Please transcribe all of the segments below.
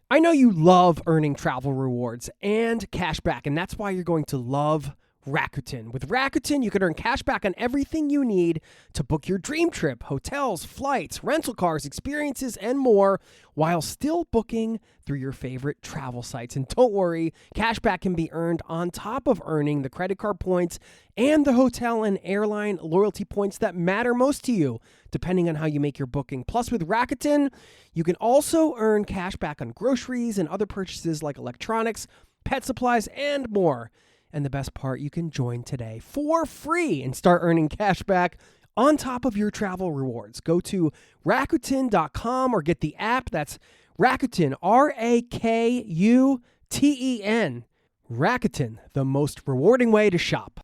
I know you love earning travel rewards and cash back, and that's why you're going to love Rakuten. With Rakuten, you can earn cash back on everything you need to book your dream trip, hotels, flights, rental cars, experiences, and more, while still booking through your favorite travel sites. And don't worry, cash back can be earned on top of earning the credit card points and the hotel and airline loyalty points that matter most to you, depending on how you make your booking. Plus, with Rakuten, you can also earn cash back on groceries and other purchases like electronics, pet supplies, and more. And the best part, you can join today for free and start earning cash back on top of your travel rewards. Go to Rakuten.com or get the app. That's Rakuten, Rakuten. Rakuten, the most rewarding way to shop.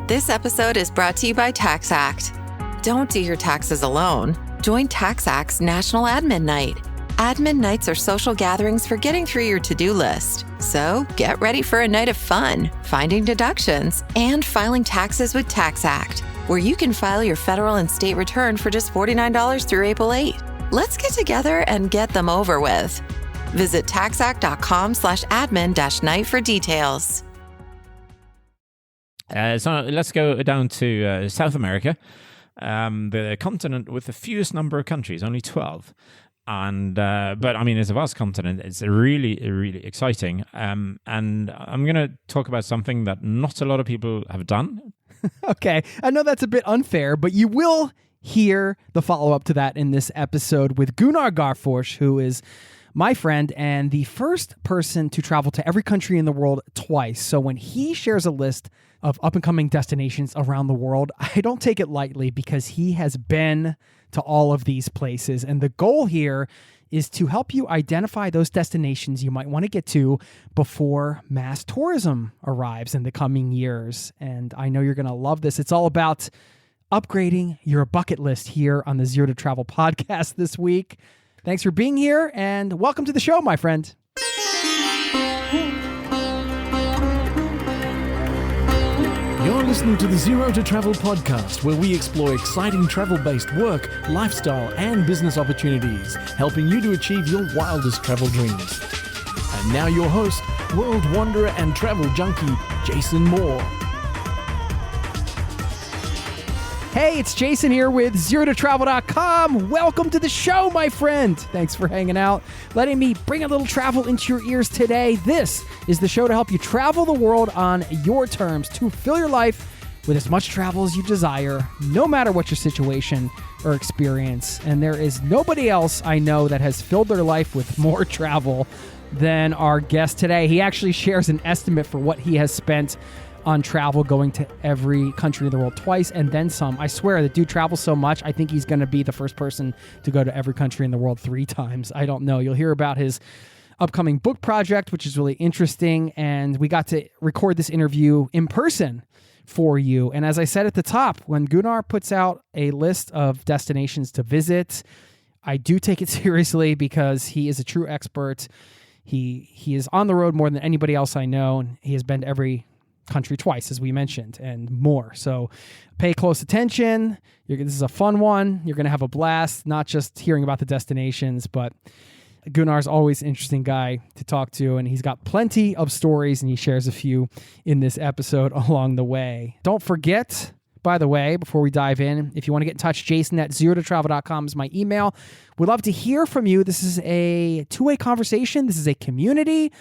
This episode is brought to you by TaxAct. Don't do your taxes alone. Join TaxAct's National Admin Night. Admin nights are social gatherings for getting through your to-do list. So get ready for a night of fun, finding deductions, and filing taxes with TaxAct, where you can file your federal and state return for just $49 through April 8. Let's get together and get them over with. Visit taxact.com/admin-night for details. So let's go down to South America, the continent with the fewest number of countries, only 12. And but I mean, it's a vast continent. It's really exciting. And I'm going to talk about something that not a lot of people have done. Okay, I know that's a bit unfair, but you will hear the follow-up to that in this episode with Gunnar Garfors, who is my friend and the first person to travel to every country in the world twice. So when he shares a list of up-and-coming destinations around the world, I don't take it lightly because he has been to all of these places. And the goal here is to help you identify those destinations you might want to get to before mass tourism arrives in the coming years. And I know you're going to love this. It's all about upgrading your bucket list here on the Zero to Travel podcast this week. Thanks for being here and welcome to the show, my friend. You're listening to the Zero to Travel podcast, where we explore exciting travel-based work, lifestyle, and business opportunities, helping you to achieve your wildest travel dreams. And now your host, world wanderer and travel junkie, Jason Moore. Hey, it's Jason here with ZeroToTravel.com. Welcome to the show, my friend. Thanks for hanging out, letting me bring a little travel into your ears today. This is the show to help you travel the world on your terms, to fill your life with as much travel as you desire, no matter what your situation or experience. And there is nobody else I know that has filled their life with more travel than our guest today. He actually shares an estimate for what he has spent on travel, going to every country in the world twice and then some. I swear, the dude travels so much, I think he's going to be the first person to go to every country in the world 3 times. I don't know. You'll hear about his upcoming book project, which is really interesting, and we got to record this interview in person for you. And as I said at the top, when Gunnar puts out a list of destinations to visit, I do take it seriously because he is a true expert. He is on the road more than anybody else I know, and he has been to every country twice, as we mentioned, and more. So pay close attention. This is a fun one. You're going to have a blast, not just hearing about the destinations, but Gunnar's always an interesting guy to talk to, and he's got plenty of stories, and he shares a few in this episode along the way. Don't forget, by the way, before we dive in, if you want to get in touch, Jason at zerototravel.com is my email. We'd love to hear from you. This is a two-way conversation. This is a community.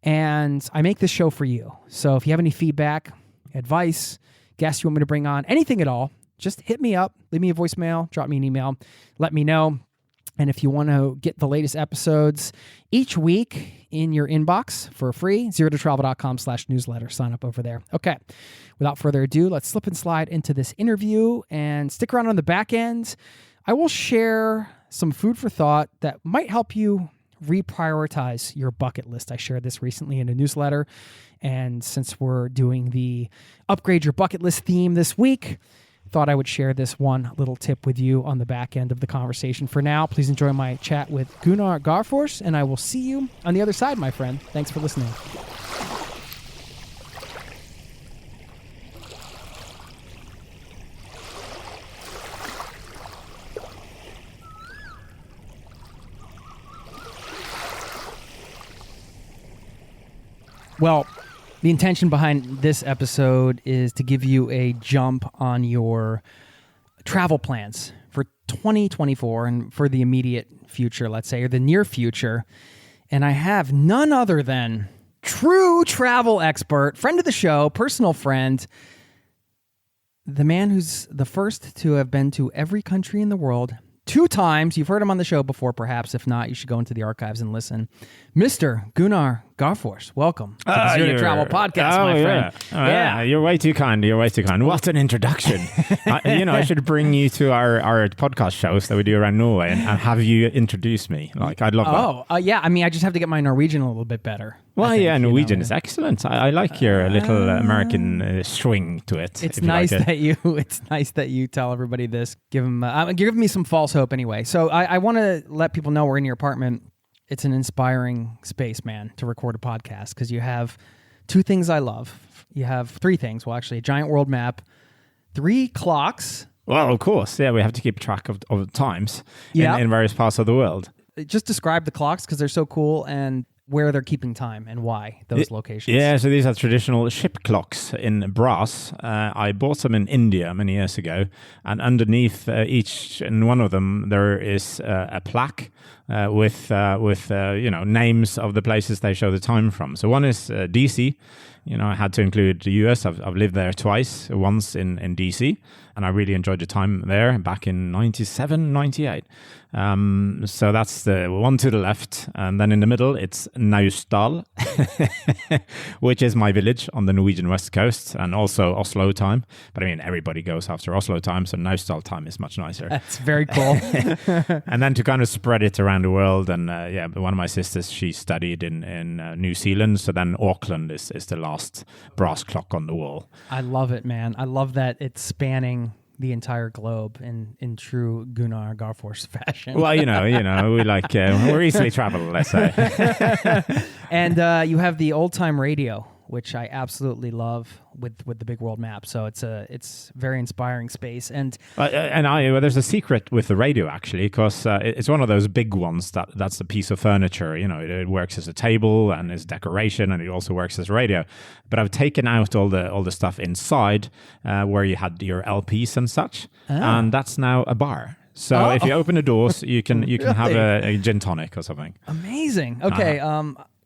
And I make this show for you. So if you have any feedback, advice, guests you want me to bring on, anything at all, just hit me up, leave me a voicemail, drop me an email, let me know. And if you want to get the latest episodes each week in your inbox for free, zerototravel.com/newsletter. Sign up over there. Okay, without further ado, let's slip and slide into this interview and stick around on the back end. I will share some food for thought that might help you reprioritize your bucket list. I shared this recently in a newsletter, and since we're doing the upgrade your bucket list theme this week, thought I would share this one little tip with you on the back end of the conversation. For now, please enjoy my chat with Gunnar Garfors, and I will see you on the other side, my friend. Thanks for listening. Well, the intention behind this episode is to give you a jump on your travel plans for 2024 and for the immediate future, let's say, or the near future. And I have none other than true travel expert, friend of the show, personal friend, the man who's the first to have been to every country in the world 2 times. You've heard him on the show before, perhaps. If not, you should go into the archives and listen. Mr. Gunnar Garfors, welcome to the Zero to Travel podcast, my friend. Yeah, you're way too kind. You're way too kind. What an introduction. I should bring you to our podcast shows that we do around Norway and have you introduce me. Like, I'd love that. Yeah. I mean, I just have to get my Norwegian a little bit better. Well, Norwegian is excellent. I like your little American swing to it. It's nice that you tell everybody this. Give me some false hope anyway. So I want to let people know we're in your apartment. It's an inspiring space, man, to record a podcast because you have 2 things I love. You have 3 things. Well, actually, a giant world map, 3 clocks. Well, of course. Yeah, we have to keep track of times in various parts of the world. Just describe the clocks because they're so cool and where they're keeping time and why those locations. Yeah, so these are traditional ship clocks in brass. I bought them in India many years ago, and underneath each and one of them there is a plaque with names of the places they show the time from. So one is DC. I had to include the US. I've lived there twice, once in DC, and I really enjoyed the time there back in 97, 98. So that's the one to the left. And then in the middle, it's Naustdal, which is my village on the Norwegian west coast, and also Oslo time. But I mean, everybody goes after Oslo time, so Naustdal time is much nicer. That's very cool. And then to kind of spread it around the world, and one of my sisters, she studied in New Zealand, so then Auckland is the last brass clock on the wall. I love it, man. I love that it's spanning the entire globe in true Gunnar Garfors fashion. Well, we like we're easily traveled, let's say. And you have the old time radio, which I absolutely love with the big world map. So it's very inspiring space. And there's a secret with the radio actually, because it's one of those big ones that's a piece of furniture. It works as a table and as decoration, and it also works as a radio. But I've taken out all the stuff inside where you had your LPs and such, and that's now a bar. So if you open the doors, you can have a gin tonic or something. Amazing. Okay.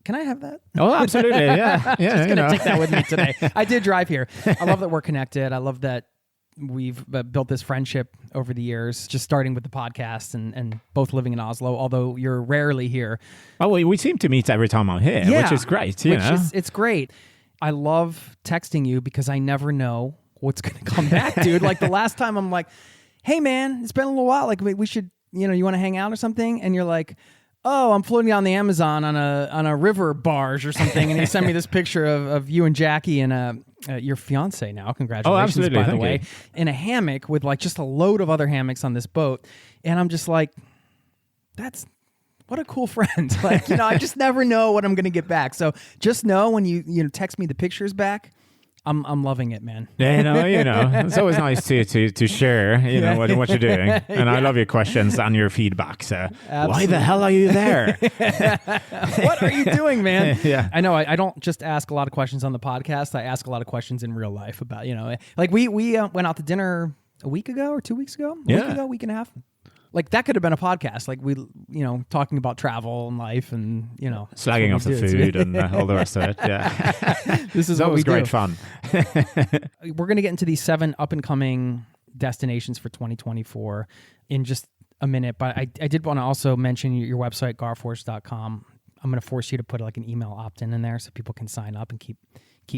Can I have that? Oh, absolutely. Yeah. Just going to take that with me today. I did drive here. I love that we're connected. I love that we've built this friendship over the years, just starting with the podcast and both living in Oslo, although you're rarely here. Oh, well, we seem to meet every time I'm here, which is great. It's great. I love texting you because I never know what's going to come back, dude. Like the last time I'm like, hey, man, it's been a little while. Like we should, you want to hang out or something? And you're like, oh, I'm floating down the Amazon on a river barge or something, and you send me this picture of you and Jackie and your fiance now. Congratulations, absolutely. By the Thank way, you. In a hammock with like just a load of other hammocks on this boat, and I'm just like, what a cool friend. Like, I just never know what I'm going to get back. So just know when you text me the pictures back, I'm loving it, man. Yeah, it's always nice to share, what you're doing. And I love your questions and your feedback. So why the hell are you there? What are you doing, man? Yeah. I know I don't just ask a lot of questions on the podcast. I ask a lot of questions in real life about, like we went out to dinner a week ago or 2 weeks ago, week and a half. Like that could have been a podcast. Like we, talking about travel and life and, slagging off the food and all the rest of it. Yeah. This is always great fun. We're going to get into these 7 up and coming destinations for 2024 in just a minute. But I did want to also mention your website, garfors.com. I'm going to force you to put like an email opt-in in there so people can sign up and keep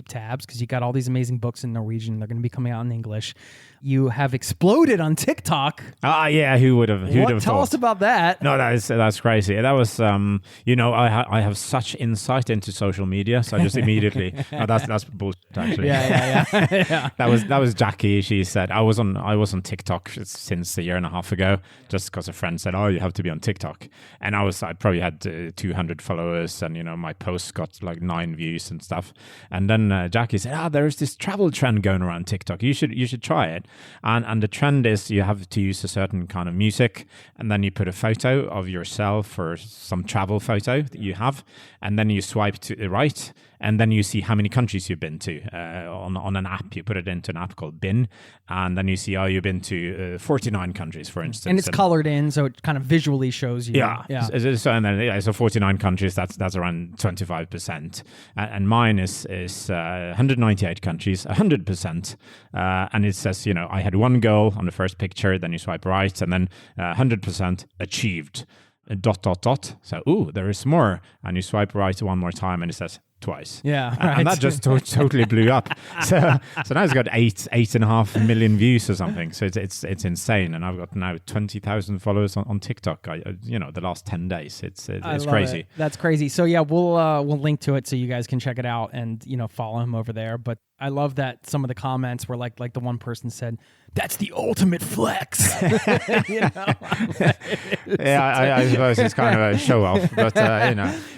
tabs because you got all these amazing books in Norwegian. They're going to be coming out in English. You have exploded on TikTok. Yeah, who would have thought? Tell us about that. No, that's crazy. That was I have such insight into social media, so I just immediately that's bullshit actually. Yeah. That was Jackie. She said I was on TikTok since a year and a half ago, just because a friend said, "Oh, you have to be on TikTok," and I probably had 200 followers, and my posts got like 9 views and stuff, and then Jackie said, there's this travel trend going around TikTok. You should try it. And the trend is you have to use a certain kind of music, and then you put a photo of yourself or some travel photo that you have, and then you swipe to the right, and then you see how many countries you've been to on an app. You put it into an app called Bin, and then you see, you've been to 49 countries, for instance. And it's colored in, so it kind of visually shows you. Yeah. So, and then, so 49 countries, that's around 25%. And mine is 198 countries, 100%. And it says, I had one goal on the first picture, then you swipe right, and then 100% achieved. ... So, there is more. And you swipe right one more time, and it says twice. Yeah, right. And that just totally blew up. So now it's got 8.5 million views or something. So it's insane. And I've got now 20,000 followers on TikTok. The last 10 days. It's crazy. It. That's crazy. So yeah, we'll link to it so you guys can check it out and follow him over there. But I love that some of the comments were like the one person said, "That's the ultimate flex." Yeah, I suppose it's kind of a show off, but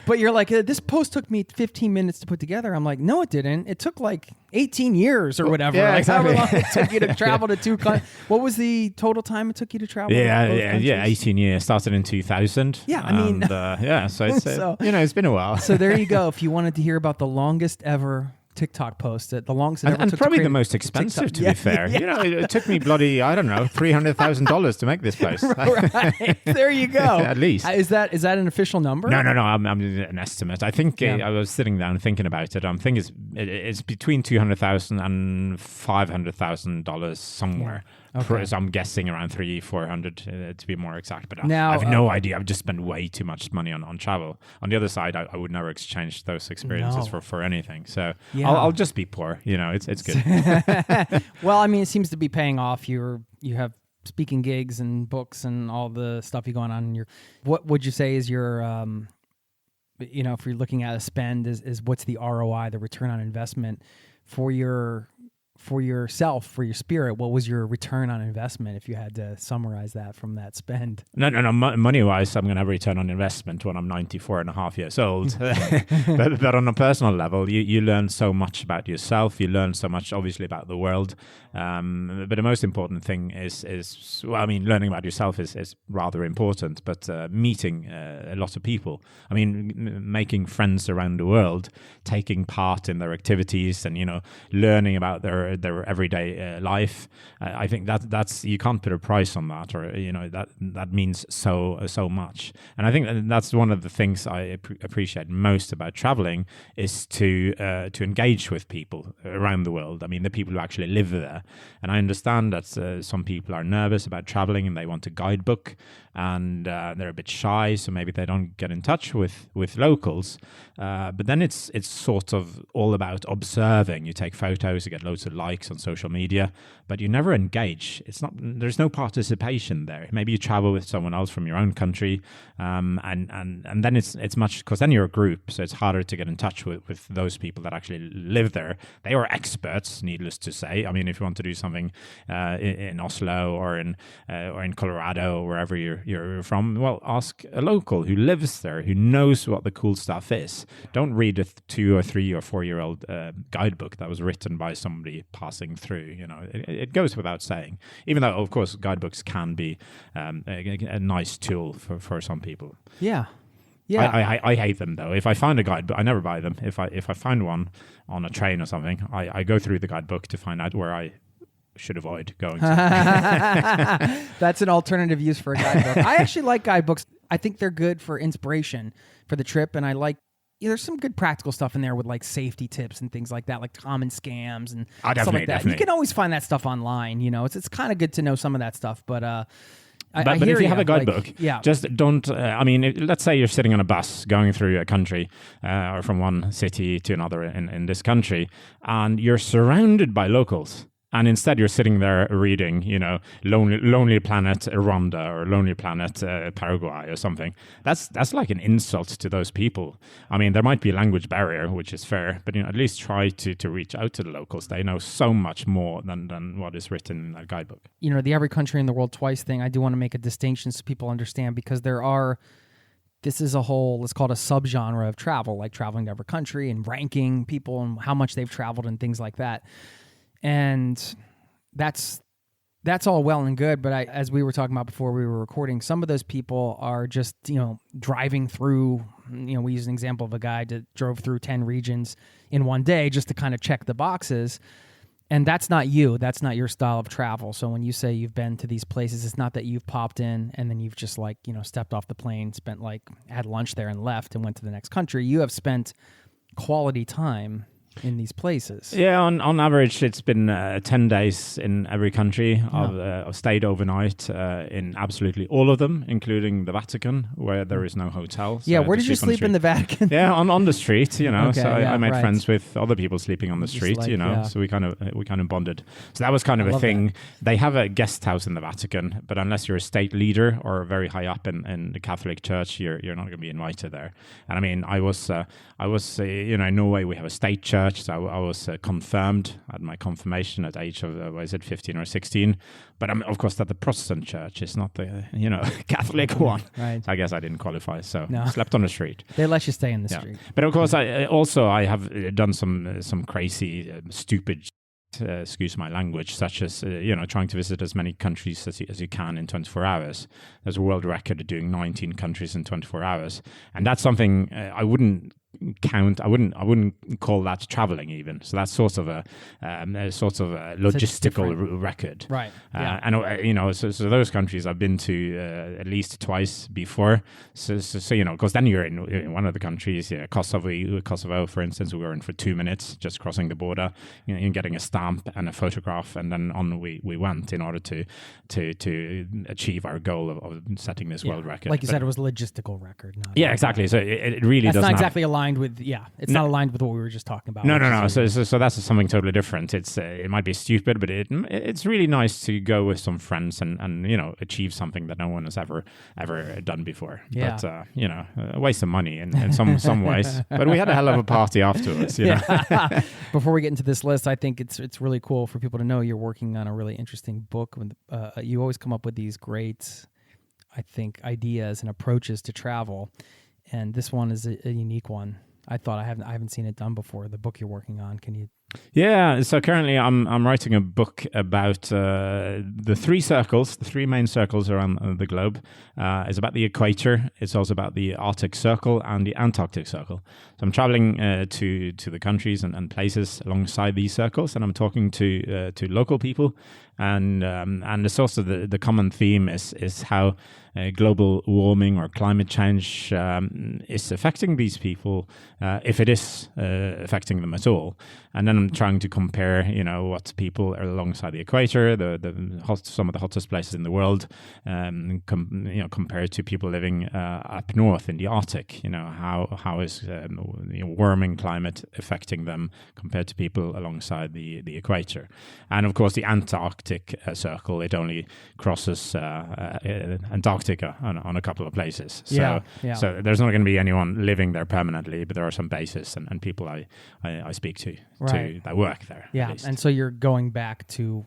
But you're like, this post took me 15 minutes to put together. I'm like, no, it didn't. It took like 18 years or whatever. Yeah, like exactly. however long it took you to travel to two countries. What was the total time it took you to travel? Yeah, to both countries? 18 years. Started in 2000. Yeah, I mean, so it's it's been a while. So there you go. If you wanted to hear about the longest ever TikTok post, the longest it ever and took probably to the create most expensive, TikTok. to be fair. Yeah. It took me bloody, I don't know, $300,000 to make this post. Right. There you go. At least. Is that an official number? No. I'm an estimate. I think I was sitting down thinking about it. I'm thinking it's between $200,000 and $500,000 somewhere. Okay. So I'm guessing around $300-400 to be more exact. But Now, I have no idea. I've just spent way too much money on travel. On the other side, I would never exchange those experiences for anything. So I'll just be poor. It's good. Well, I mean, it seems to be paying off. You have speaking gigs and books and all the stuff you going on. What would you say is your if you're looking at a spend, is what's the ROI, the return on investment for yourself, for your spirit? What was your return on investment if you had to summarize that from that spend? No. Money-wise, I'm going to have a return on investment when I'm 94 and a half years old. but on a personal level, you learn so much about yourself. You learn so much, obviously, about the world. But the most important thing is learning about yourself is rather important, but meeting a lot of people. I mean, making friends around the world, taking part in their activities and, learning about their everyday life. I think that's you can't put a price on that, or that means so much. And I think that's one of the things I appreciate most about traveling is to engage with people around the world. I mean, the people who actually live there. And I understand that some people are nervous about traveling and they want a guidebook, and they're a bit shy, so maybe they don't get in touch with locals. But then it's sort of all about observing. You take photos, you get loads of likes on social media, but you never engage. There's no participation there. Maybe you travel with someone else from your own country, and then it's much, because then you're a group, so it's harder to get in touch with those people that actually live there. They are experts, needless to say. I mean, if you want to do something in Oslo or in Colorado or wherever you're from, well, ask a local who lives there, who knows what the cool stuff is. Don't read a 2 or 3 or 4-year-old guidebook that was written by somebody passing through. It goes without saying, even though, of course, guidebooks can be a nice tool for some people. Yeah. I hate them, though. If I find a guidebook, I never buy them. If I find one on a train or something, I go through the guidebook to find out where I should avoid going to. That's an alternative use for a guidebook. I actually like guidebooks. I think they're good for inspiration for the trip, and I like there's some good practical stuff in there with like safety tips and things like that, like common scams and stuff like that. Definitely. You can always find that stuff online. It's kind of good to know some of that stuff, but but if you have a guidebook, yeah. just don't. Let's say you're sitting on a bus going through a country, or from one city to another in this country, and you're surrounded by locals. And instead, you're sitting there reading, Lonely Planet Rwanda or Lonely Planet Paraguay or something. That's like an insult to those people. I mean, there might be a language barrier, which is fair, but at least try to reach out to the locals. They know so much more than what is written in that guidebook. The Every Country in the World Twice thing, I do want to make a distinction so people understand, because this is a whole, let's call it a subgenre of travel, like traveling to every country and ranking people and how much they've traveled and things like that. And that's That's all well and good, but as we were talking about before we were recording, some of those people are just, driving through, we use an example of a guy that drove through 10 regions in one day just to kind of check the boxes. And that's not you. That's not your style of travel. So when you say you've been to these places, it's not that you've popped in and then you've just stepped off the plane, had lunch there and left and went to the next country. You have spent quality time in these places. Yeah, on average, it's been 10 days in every country. I've stayed overnight in absolutely all of them, including the Vatican, where there is no hotel. So where did you sleep in the Vatican? Yeah, on the street, Okay, so I made right. friends with other people sleeping on the street, so we kind of bonded. So that was kind of a thing. That. They have a guest house in the Vatican, but unless you're a state leader or very high up in the Catholic Church, you're not going to be invited there. And I mean, I was in Norway we have a state church. So I was confirmed at my confirmation at age of 15 or 16. But of course, that the Protestant church is not the Catholic one. Right. So I guess I didn't qualify. So No. slept on the street. They let you stay in the street. But of course, I have done some crazy, stupid. Excuse my language, such as trying to visit as many countries as you can in 24 hours. There's a world record of doing 19 countries in 24 hours, and that's something I wouldn't count. I wouldn't call that traveling even. So that's sort of a logistical record, right? And so those countries I've been to at least twice before. So because then you're in one of the countries, Kosovo, for instance, we were in for 2 minutes just crossing the border, you're getting a stamp and a photograph, and then on we went in order to achieve our goal of setting this world record. Like you said, it was a logistical record. Exactly. So it really that's doesn't. Not exactly aligned with. It's not aligned with what we were just talking about. No. So that's something totally different. It might be stupid, but it's really nice to go with some friends and achieve something that no one has ever done before. Yeah. But a waste of money in some ways. But we had a hell of a party afterwards. Before we get into this list, I think it's really cool for people to know you're working on a really interesting book. You always come up with these great, I think, ideas and approaches to travel, and this one is a unique one. I haven't seen it done before. The book you're working on, can you? Yeah, so currently I'm writing a book about the three main circles around the globe. It's about the equator. It's also about the Arctic Circle and the Antarctic Circle. So I'm traveling to the countries and places alongside these circles, and I'm talking to local people. And the source of the common theme is how global warming or climate change is affecting these people, if it is affecting them at all. And then I'm trying to compare, what people are alongside the equator, some of the hottest places in the world, compared to people living up north in the Arctic. How is warming climate affecting them compared to people alongside the equator? And of course, the Antarctic Circle, it only crosses Antarctica on a couple of places. So there's not going to be anyone living there permanently, but there are some bases and people I speak to that work there. Yeah, and so you're going to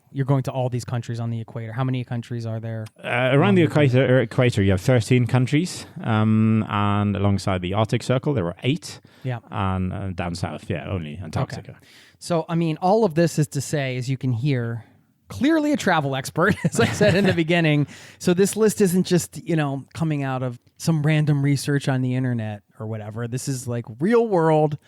all these countries on the equator. How many countries are there? Around the equator, you have 13 countries, and alongside the Arctic Circle, there were 8. Yeah, and down south, only Antarctica. Okay. So, I mean, all of this is to say, as you can hear, clearly a travel expert, as I said in the beginning. So this list isn't just, coming out of some random research on the internet or whatever. This is like real world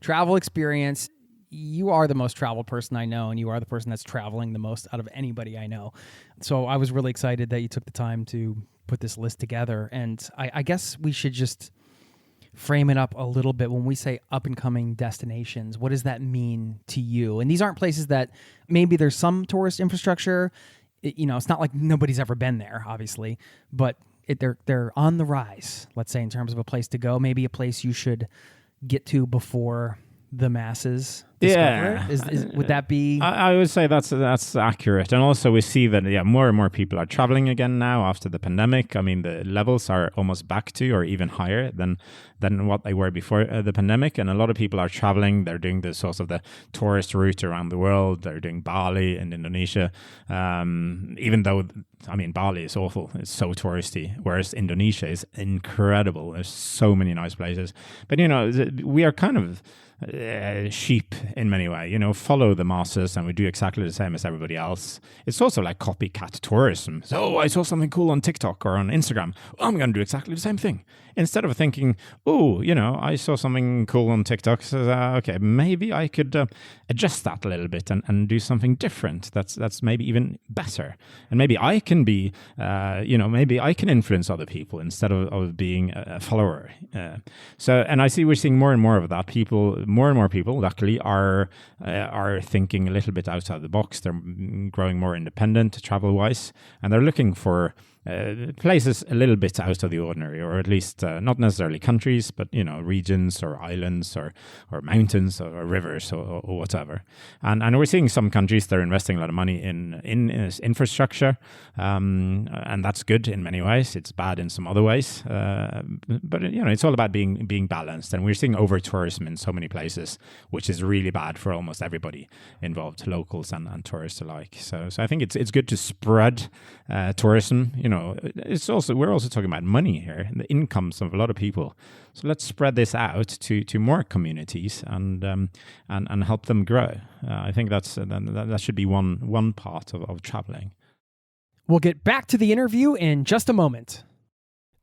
travel experience. You are the most traveled person I know, and you are the person that's traveling the most out of anybody I know. So I was really excited that you took the time to put this list together. And I guess we should just frame it up a little bit. When we say up-and-coming destinations, what does that mean to you? And these aren't places that maybe there's some tourist infrastructure. It's not like nobody's ever been there, obviously, but they're on the rise, let's say, in terms of a place to go, maybe a place you should get to before the masses discover it. Would that be? I would say that's accurate. And also we see that more and more people are traveling again now after the pandemic. I mean, the levels are almost back to or even higher than what they were before the pandemic. And a lot of people are traveling. They're doing the sort of the tourist route around the world. They're doing Bali and Indonesia. Even though, Bali is awful. It's so touristy, whereas Indonesia is incredible. There's so many nice places. But, we are kind of sheep in many ways, follow the masses and we do exactly the same as everybody else. It's also like copycat tourism. So I saw something cool on TikTok or on Instagram. I'm going to do exactly the same thing. Instead of thinking, I saw something cool on TikTok. So, okay, maybe I could adjust that a little bit and do something different. That's maybe even better. And maybe I can be, maybe I can influence other people instead of being a follower. And I see we're seeing more and more of that. More and more people, luckily, are thinking a little bit outside the box. They're growing more independent travel-wise, and they're looking for places a little bit out of the ordinary, or at least not necessarily countries, but regions or islands or mountains or rivers or whatever. And we're seeing some countries that are investing a lot of money in infrastructure, and that's good in many ways. It's bad in some other ways, but it's all about being balanced. And we're seeing over tourism in so many places, which is really bad for almost everybody involved, locals and tourists alike. So I think it's good to spread tourism. We're also talking about money here, the incomes of a lot of people. So let's spread this out to more communities and help them grow. I think that should be one part of traveling. We'll get back to the interview in just a moment.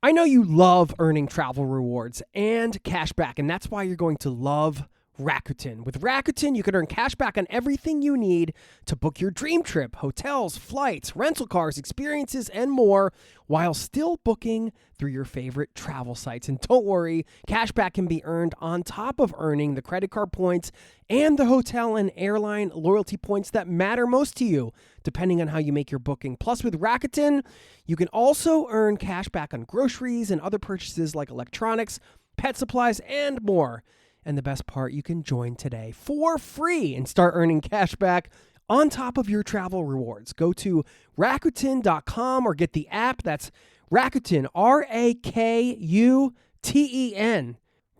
I know you love earning travel rewards and cash back, and that's why you're going to love Rakuten. With Rakuten, you can earn cash back on everything you need to book your dream trip, hotels, flights, rental cars, experiences, and more, while still booking through your favorite travel sites. And don't worry, cash back can be earned on top of earning the credit card points and the hotel and airline loyalty points that matter most to you, depending on how you make your booking. Plus, with Rakuten, you can also earn cash back on groceries and other purchases like electronics, pet supplies, and more. And the best part, you can join today for free and start earning cash back on top of your travel rewards. Go to Rakuten.com or get the app. That's Rakuten, Rakuten.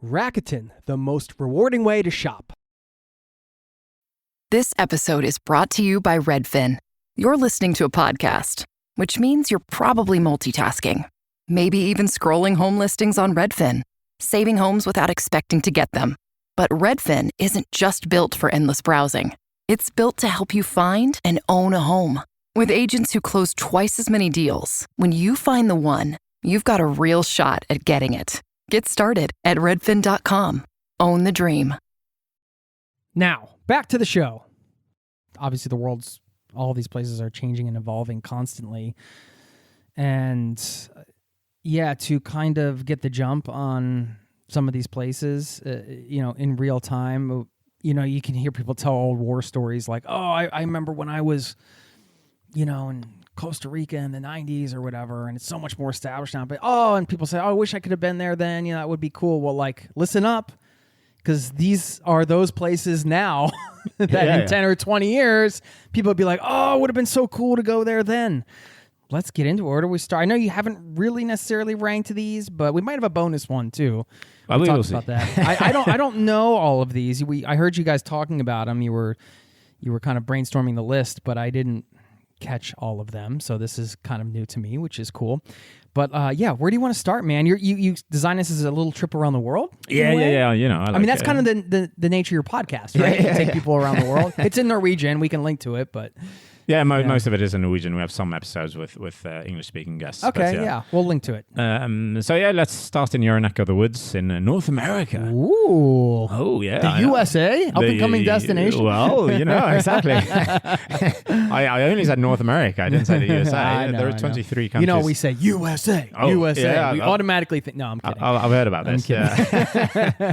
Rakuten, the most rewarding way to shop. This episode is brought to you by Redfin. You're listening to a podcast, which means you're probably multitasking. Maybe even scrolling home listings on Redfin. Saving homes without expecting to get them. But Redfin isn't just built for endless browsing. It's built to help you find and own a home. With agents who close twice as many deals, when you find the one, you've got a real shot at getting it. Get started at redfin.com. Own the dream. Now, back to the show. Obviously, all these places are changing and evolving constantly. And to kind of get the jump on some of these places, in real time, you can hear people tell old war stories like, I remember when I was, in Costa Rica in the 90s or whatever, and it's so much more established now. But, and people say, I wish I could have been there then. That would be cool. Well, listen up, because these are those places now that in 10 or 20 years, people would be like, it would have been so cool to go there then. Let's get into it. Where do we start? I know you haven't really necessarily ranked these, but we might have a bonus one too. Well, we talked about that. I don't know all of these. I heard you guys talking about them. You were kind of brainstorming the list, but I didn't catch all of them. So this is kind of new to me, which is cool. But where do you want to start, man? You design this as a little trip around the world? Yeah. I mean, that's kind of the nature of your podcast, right? You take people around the world. It's in Norwegian. We can link to it, but... Yeah, most of it is in Norwegian. We have some episodes with English-speaking guests. Okay, we'll link to it. Let's start in your neck of the woods in North America. Ooh. Oh, yeah. The USA? Up-and-coming destination? Well, exactly. I only said North America. I didn't say the USA. There are 23 countries. We say USA. USA. Yeah, we automatically think... No, I'm kidding. I've heard about this. Yeah.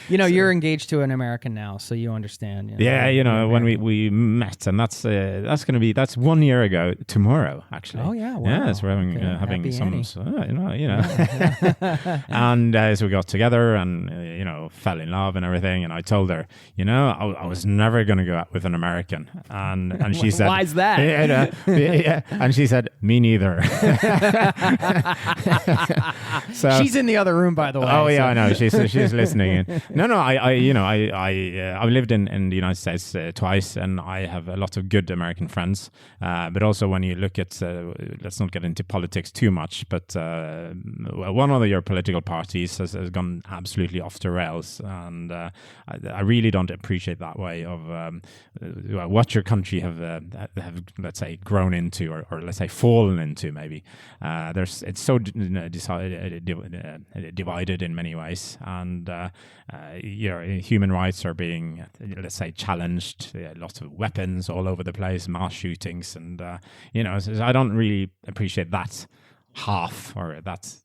You're engaged to an American now, so you understand. When we met, and that's 1 year ago tomorrow, actually. Oh yeah, wow. Yeah, so we're having some, Annie. And so we got together and fell in love and everything. And I told her, I was never going to go out with an American, and she said, "Why's that?" And she said, "Me neither." So she's in the other room, by the way. Oh yeah, I know. She's listening. No. I've lived in the United States twice, and I have a lot of good American friends. But also when you look at, let's not get into politics too much, but one of your political parties has gone absolutely off the rails. And I really don't appreciate that way of what your country have let's say, grown into, or let's say fallen into maybe. It's so divided in many ways, and human rights are being, let's say, challenged. Lots of weapons all over the place, mass shootings, and I don't really appreciate that half, or that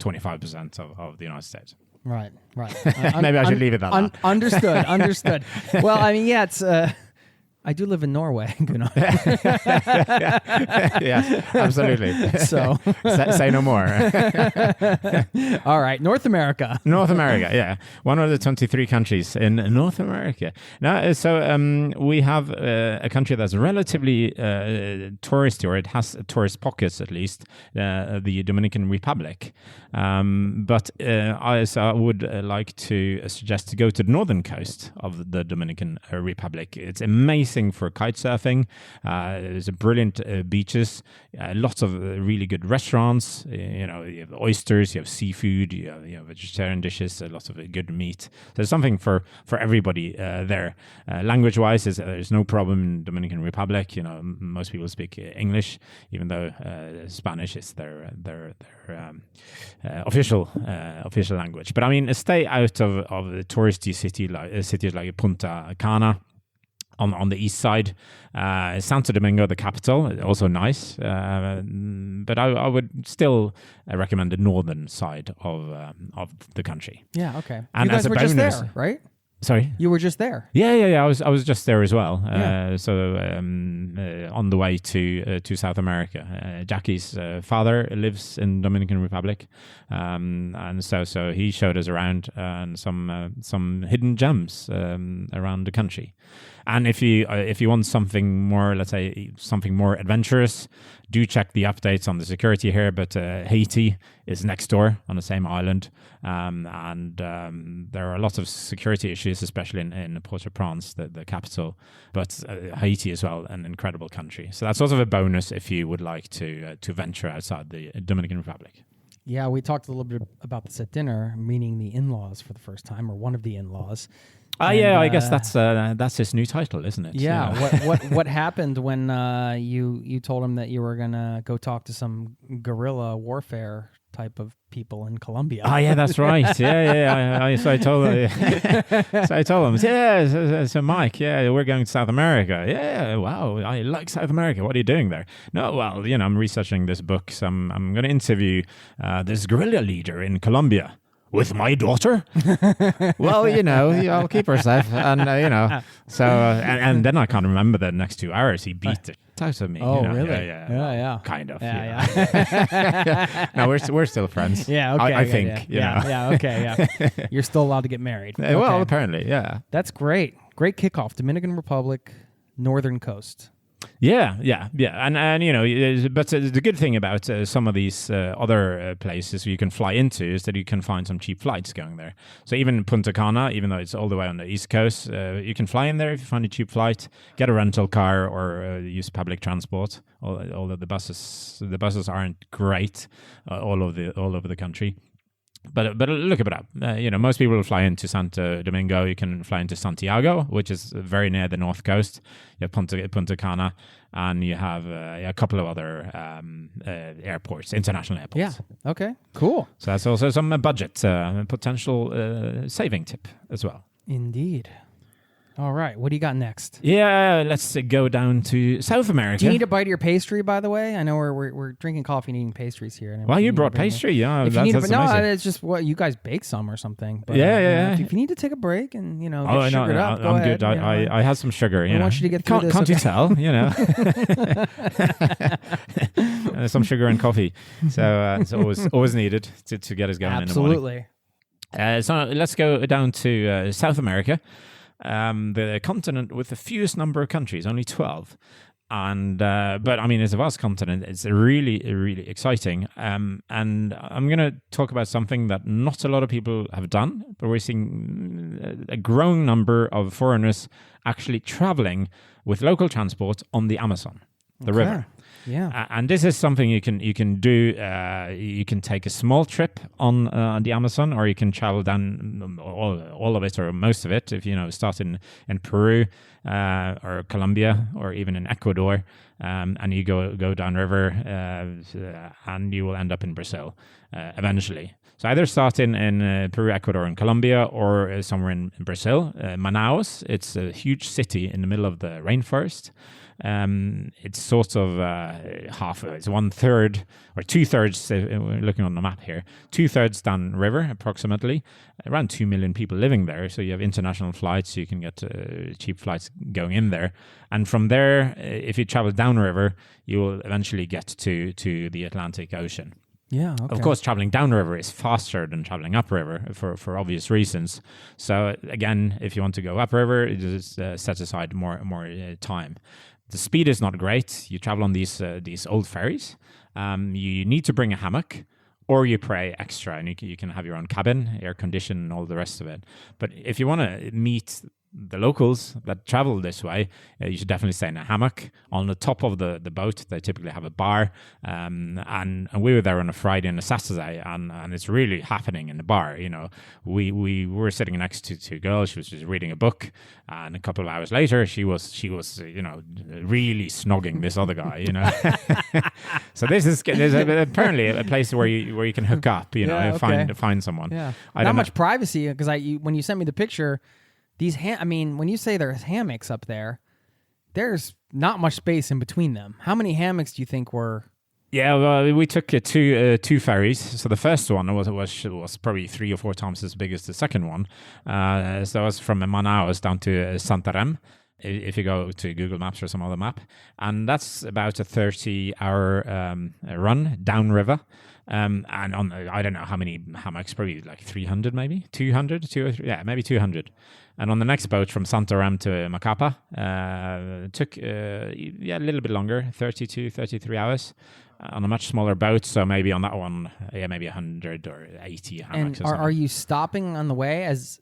25% of the United States. Right. Maybe I should leave it at that. Understood. Well, I mean, yeah, it's. I do live in Norway, Gunnar. Yeah, absolutely. So say no more. All right, North America. North America, yeah, one of the 23 countries in North America. Now, we have a country that's relatively touristy, or it has tourist pockets at least, the Dominican Republic. But I would like to suggest to go to the northern coast of the Dominican Republic. It's amazing for kite surfing. There's brilliant beaches, lots of really good restaurants. You have oysters, you have seafood, you have vegetarian dishes, lots of good meat. So there's something for everybody there. Language-wise, there's no problem in Dominican Republic. Most people speak English, even though Spanish is their official language. But I mean, stay out of the touristy cities like Punta Cana. On the east side, Santo Domingo, the capital, also nice. But I would still recommend the northern side of the country. Yeah, okay. And you guys as a were bonus, just there, right? Sorry? You were just there. Yeah. I was just there as well. Yeah. On the way to South America. Jackie's father lives in Dominican Republic, and so he showed us around and some hidden gems around the country. And if you want something more, let's say, something more adventurous, do check the updates on the security here. But Haiti is next door on the same island, and there are lots of security issues, especially in Port-au-Prince, the capital. But Haiti as well, an incredible country. So that's sort of a bonus if you would like to venture outside the Dominican Republic. Yeah, we talked a little bit about this at dinner, meeting the in-laws for the first time, or one of the in-laws. Yeah, I guess that's his new title, isn't it? Yeah. What happened when you told him that you were gonna go talk to some guerrilla warfare type of people in Colombia? Oh yeah, that's right. Yeah. So I told him. Yeah. So Mike, yeah, we're going to South America. Yeah. Wow, I like South America. What are you doing there? No, well, I'm researching this book. So I'm going to interview this guerrilla leader in Colombia. With my daughter? Well, I'll keep her safe. And, so, and then I can't remember the next 2 hours. He beat the shit out of me. Oh, really? Yeah. Kind of. Yeah. No, we're still friends. Yeah, okay. I think. Yeah, okay, yeah. You're still allowed to get married. Well, Okay. apparently, yeah. That's great. Great kickoff. Dominican Republic, Northern Coast. Yeah, and but the good thing about some of these other places you can fly into is that you can find some cheap flights going there. So even Punta Cana, even though it's all the way on the East Coast, you can fly in there if you find a cheap flight, get a rental car, or use public transport. Although the buses aren't great all over the country. But look it up. Most people will fly into Santo Domingo. You can fly into Santiago, which is very near the north coast. You have Punta Cana, and you have a couple of other airports, international airports. Yeah. Okay. Cool. So that's also some budget potential saving tip as well. Indeed. All right. What do you got next? Yeah, let's go down to South America. Do you need a bite of your pastry, by the way? I know we're drinking coffee and eating pastries here. And well, you brought pastry. Yeah, that's amazing. No, it's just what you guys bake some or something. But, yeah. If you need to take a break and get no, sugared up, go I'm ahead. good. I had some sugar. I want you to get through this. Can't you tell? Some sugar and coffee. So it's always needed to get us going Absolutely. in the morning. So let's go down to South America. The continent with the fewest number of countries, only 12. And but I mean, it's a vast continent. It's really exciting. And I'm going to talk about something that not a lot of people have done, but we're seeing a growing number of foreigners actually traveling with local transport on the Amazon, the river. Yeah. And this is something you can do. You can take a small trip on the Amazon, or you can travel down all of it or most of it. If start in Peru or Colombia or even in Ecuador, and you go downriver, and you will end up in Brazil eventually. So either start in Peru, Ecuador, and Colombia, or somewhere in Brazil. Manaus, it's a huge city in the middle of the rainforest. It's sort of half. It's 1/3 or 2/3. We're looking on the map here. 2/3 downriver, approximately. Around 2 million people living there. So you have international flights. So you can get cheap flights going in there. And from there, if you travel downriver, you will eventually get to the Atlantic Ocean. Yeah. Okay. Of course, traveling downriver is faster than traveling upriver for obvious reasons. So again, if you want to go upriver, just set aside more time. The speed is not great. You travel on these old ferries. You need to bring a hammock, or you pay extra, and you can have your own cabin, air conditioned, and all the rest of it. But if you want to meet the locals that travel this way, you should definitely stay in a hammock. On the top of the boat, they typically have a bar. And we were there on a Friday and a Saturday, and it's really happening in the bar. We were sitting next to two girls. She was just reading a book, and a couple of hours later, she was really snogging this other guy. So there's apparently a place where you can hook up. Find someone. Yeah, not much privacy, because when you sent me the picture. When you say there's hammocks up there's not much space in between them. How many hammocks do you think were? Yeah, well, we took two ferries. So the first one was probably 3 or 4 times as big as the second one. So it was from Manaus down to Santarém, if you go to Google Maps or some other map. And that's about a 30-hour run downriver. And on I don't know how many hammocks, probably like 300, maybe 200, 2 or 3, maybe 200. And on the next boat from Santarém to Macapa, took a little bit longer, 32, 33 hours. On a much smaller boat, so maybe on that one, maybe 100 or 80 hammocks. And are you stopping on the way as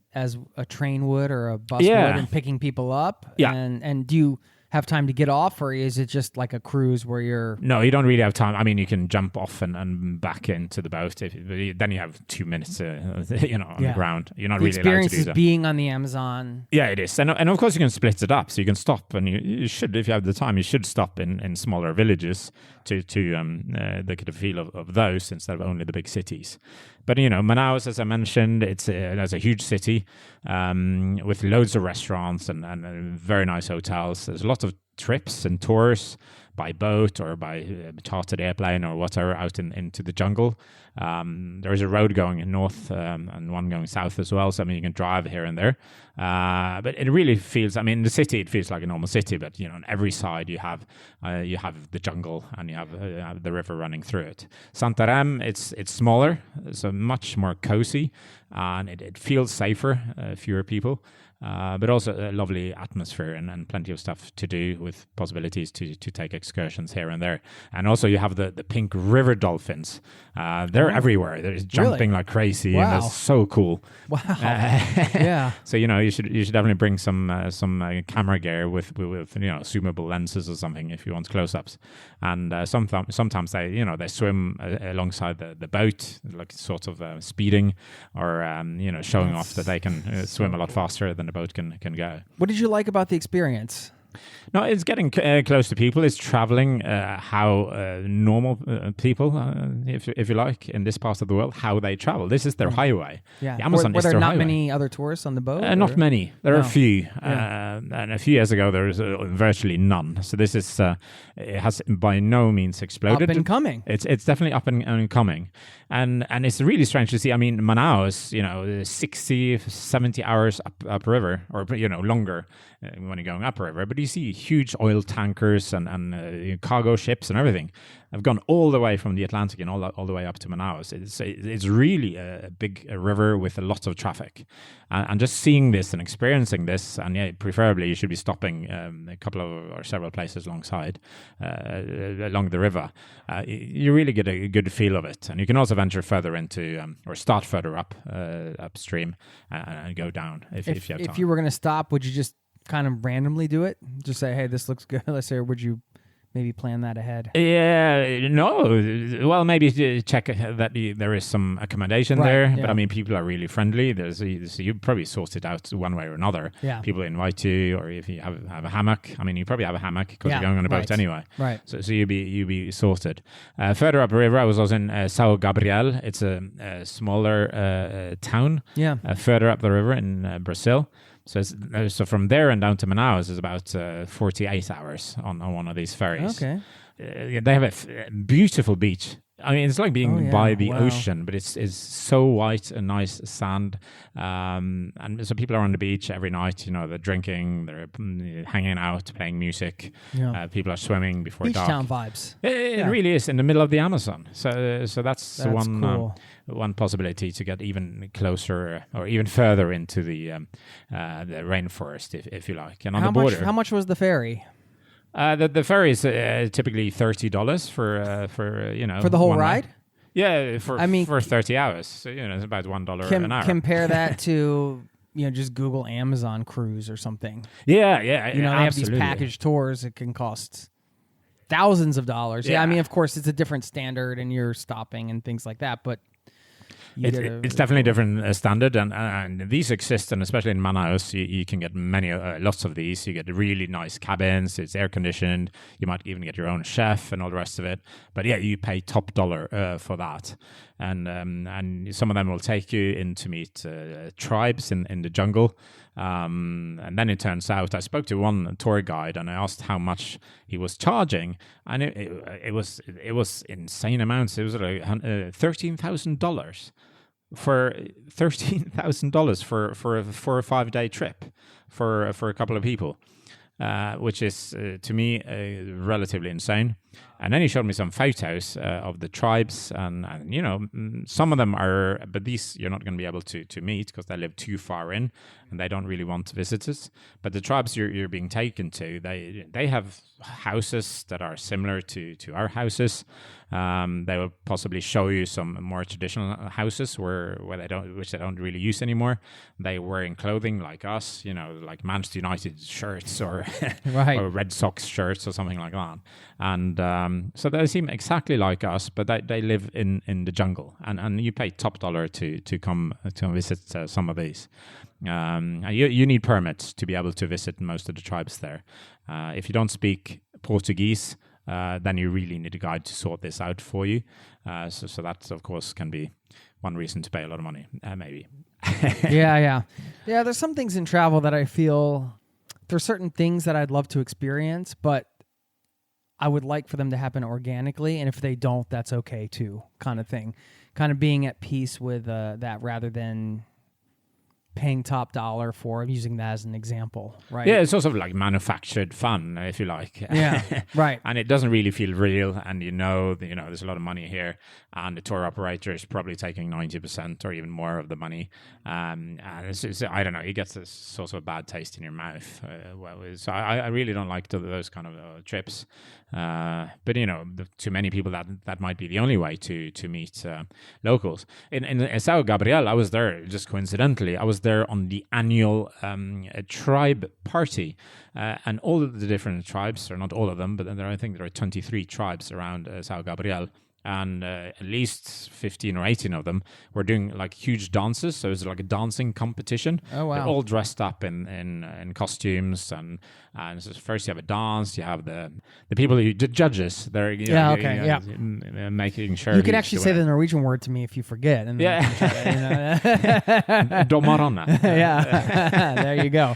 a train would or a bus would, and picking people up? Yeah. And do you have time to get off, or is it just like a cruise where you're... No, you don't really have time. I mean, you can jump off and back into the boat. Then you have 2 minutes, on the ground. You're not really allowed to do that. The experience is being on the Amazon. Yeah, it is. And of course, you can split it up. So you can stop, and you should, if you have the time, you should stop in smaller villages to get a feel of those instead of only the big cities. But, Manaus, as I mentioned, it's a huge city with loads of restaurants and very nice hotels. There's a lot of trips and tours by boat or by chartered airplane or whatever out into the jungle. There is a road going north and one going south as well. So, you can drive here and there. But it really feels, the city, it feels like a normal city, but, on every side you have the jungle and you have the river running through it. Santarém, it's smaller, so much more cozy, and it feels safer, fewer people. But also a lovely atmosphere and plenty of stuff to do with possibilities to take excursions here and there. And also you have the pink river dolphins. They're everywhere. They're jumping like crazy, and they're so cool. Wow. Yeah. So, you should definitely bring some camera gear with zoomable lenses or something if you want close-ups. And sometimes they swim alongside the boat, like sort of speeding or showing off that they can swim a lot faster than the boat can go. What did you like about the experience? No, it's getting close to people. It's traveling how normal people, if you like, in this part of the world, how they travel. This is their highway. Yeah. The Amazon were there is their not highway. Many other tourists on the boat? Not many. There are a few. Yeah. And a few years ago, there was virtually none. So this is, it has by no means exploded. Up and coming. It's definitely up and coming. And it's really strange to see. Manaus, 60, 70 hours upriver, or, longer when you're going upriver. But you see huge oil tankers and cargo ships and everything. I've gone all the way from the Atlantic and all the way up to Manaus. It's really a big river with a lot of traffic, and just seeing this and experiencing this, and preferably you should be stopping a couple of or several places alongside along the river. You really get a good feel of it, and you can also venture further into or start further upstream and go down if you have time. If you were going to stop, would you just kind of randomly do it? Just say, hey, this looks good, let's say, or would you maybe plan that ahead? Yeah, no. Well, maybe check that there is some accommodation there. Yeah. But I mean, people are really friendly. So you probably sort it out one way or another. Yeah. People invite you, or if you have a hammock. I mean, you probably have a hammock because Yeah, you're going on a boat right. anyway. Right. So you be sorted. Further up the river, I was also in São Gabriel. It's a smaller town. Yeah. Further up the river in Brazil. So from there and down to Manaus is about 48 hours on one of these ferries. Okay. They have a beautiful beach. I mean, it's like being by the ocean, but it's so white and nice sand. And so people are on the beach every night. They're drinking, they're hanging out, playing music. Yeah. People are swimming before Beach dark. town vibes. It really is in the middle of the Amazon. So that's one cool. one possibility to get even closer or even further into the rainforest, if you like, and on the border. How much was the ferry? The ferry is typically $30 for the whole one ride? way. Yeah, for 30 hours. So it's about $1 an hour. Compare that to just Google Amazon cruise or something. Yeah, they have these package tours. It can cost thousands of dollars. Yeah, I mean, of course, it's a different standard, and you're stopping and things like that, but. It's definitely a different standard, and these exist, and especially in Manaus, you can get lots of these. You get really nice cabins. It's air conditioned. You might even get your own chef and all the rest of it. But yeah, you pay top dollar for that, and some of them will take you in to meet tribes in the jungle. And then it turns out I spoke to one tour guide and I asked how much he was charging, and it was insane amounts. It was like $13,000 for $13,000 for a 4 or 5 day trip for a couple of people. Which is to me relatively insane. And then he showed me some photos of the tribes, and some of them are, but these you're not going to be able to meet because they live too far in and they don't really want visitors. But the tribes you're being taken to, they have houses that are similar to our houses. They will possibly show you some more traditional houses which they don't really use anymore. They wearing clothing like us, like Manchester United shirts or right. or Red Sox shirts or something like that. And so they seem exactly like us, but they live in the jungle, and you pay top dollar to come visit some of these. You need permits to be able to visit most of the tribes there. If you don't speak Portuguese, then you really need a guide to sort this out for you. So that, of course, can be one reason to pay a lot of money, maybe. Yeah. There's some things in travel that I feel there's certain things that I'd love to experience, but I would like for them to happen organically, and if they don't, that's okay too, kind of thing. Kind of being at peace with that rather than paying top dollar for. I'm using that as an example, right? Yeah, it's sort of like manufactured fun, if you like. Yeah, right. And it doesn't really feel real, and there's a lot of money here, and the tour operator is probably taking 90% or even more of the money. And it's I don't know, it gets this sort of a bad taste in your mouth. So I really don't like those kind of trips. But to many people that might be the only way to meet locals. In São Gabriel, I was there just coincidentally. I was there on the annual tribe party, and all of the different tribes, or not all of them, but I think there are 23 tribes around São Gabriel. And at least 15 or 18 of them were doing like huge dances. So it was like a dancing competition. Oh, wow. They're all dressed up in costumes. And so first you have a dance. You have the people, the judges. They're making sure. You can actually say the Norwegian word to me if you forget. And Domarana. Yeah, there you go.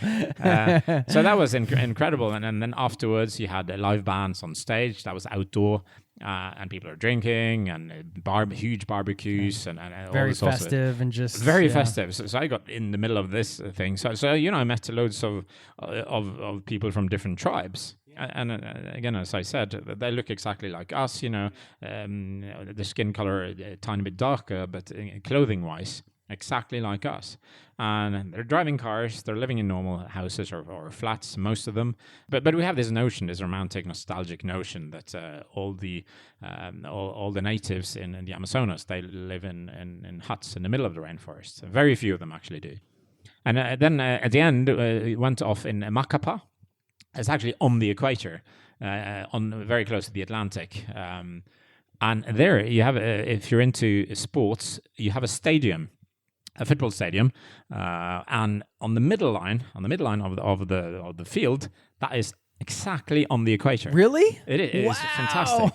So that was incredible. And then afterwards you had live bands on stage. That was outdoor. and people are drinking and huge barbecues and all Very this sorts of festive and just very festive. So I got in the middle of this thing. So I met loads of people from different tribes. And again, as I said, they look exactly like us. The skin color a tiny bit darker, but clothing-wise, exactly like us. And they're driving cars. They're living in normal houses or flats, most of them. But we have this notion, this romantic, nostalgic notion that all the natives in the Amazonas, they live in huts in the middle of the rainforest. Very few of them actually do. And then at the end, we went off in Macapa. It's actually on the equator, very close to the Atlantic. And there you have, if you're into sports, you have a stadium, a football stadium, and on the middle line of the field, that is exactly on the equator. Really? It is. Wow. It's fantastic.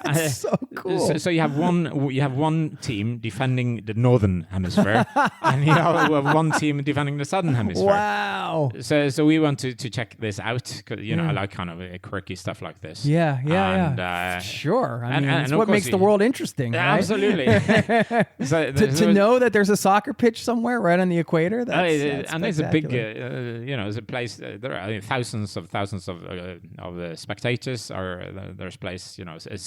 That's so cool. So you have one team defending the northern hemisphere, and you have one team defending the southern hemisphere. Wow. So we want to check this out because I like kind of quirky stuff like this. Yeah. Sure. I mean, it's and what makes the world interesting, right? Absolutely. to know that there's a soccer pitch somewhere right on the equator. That's and there's a big, spectacular. there's a place. There are thousands of spectators. There's a place,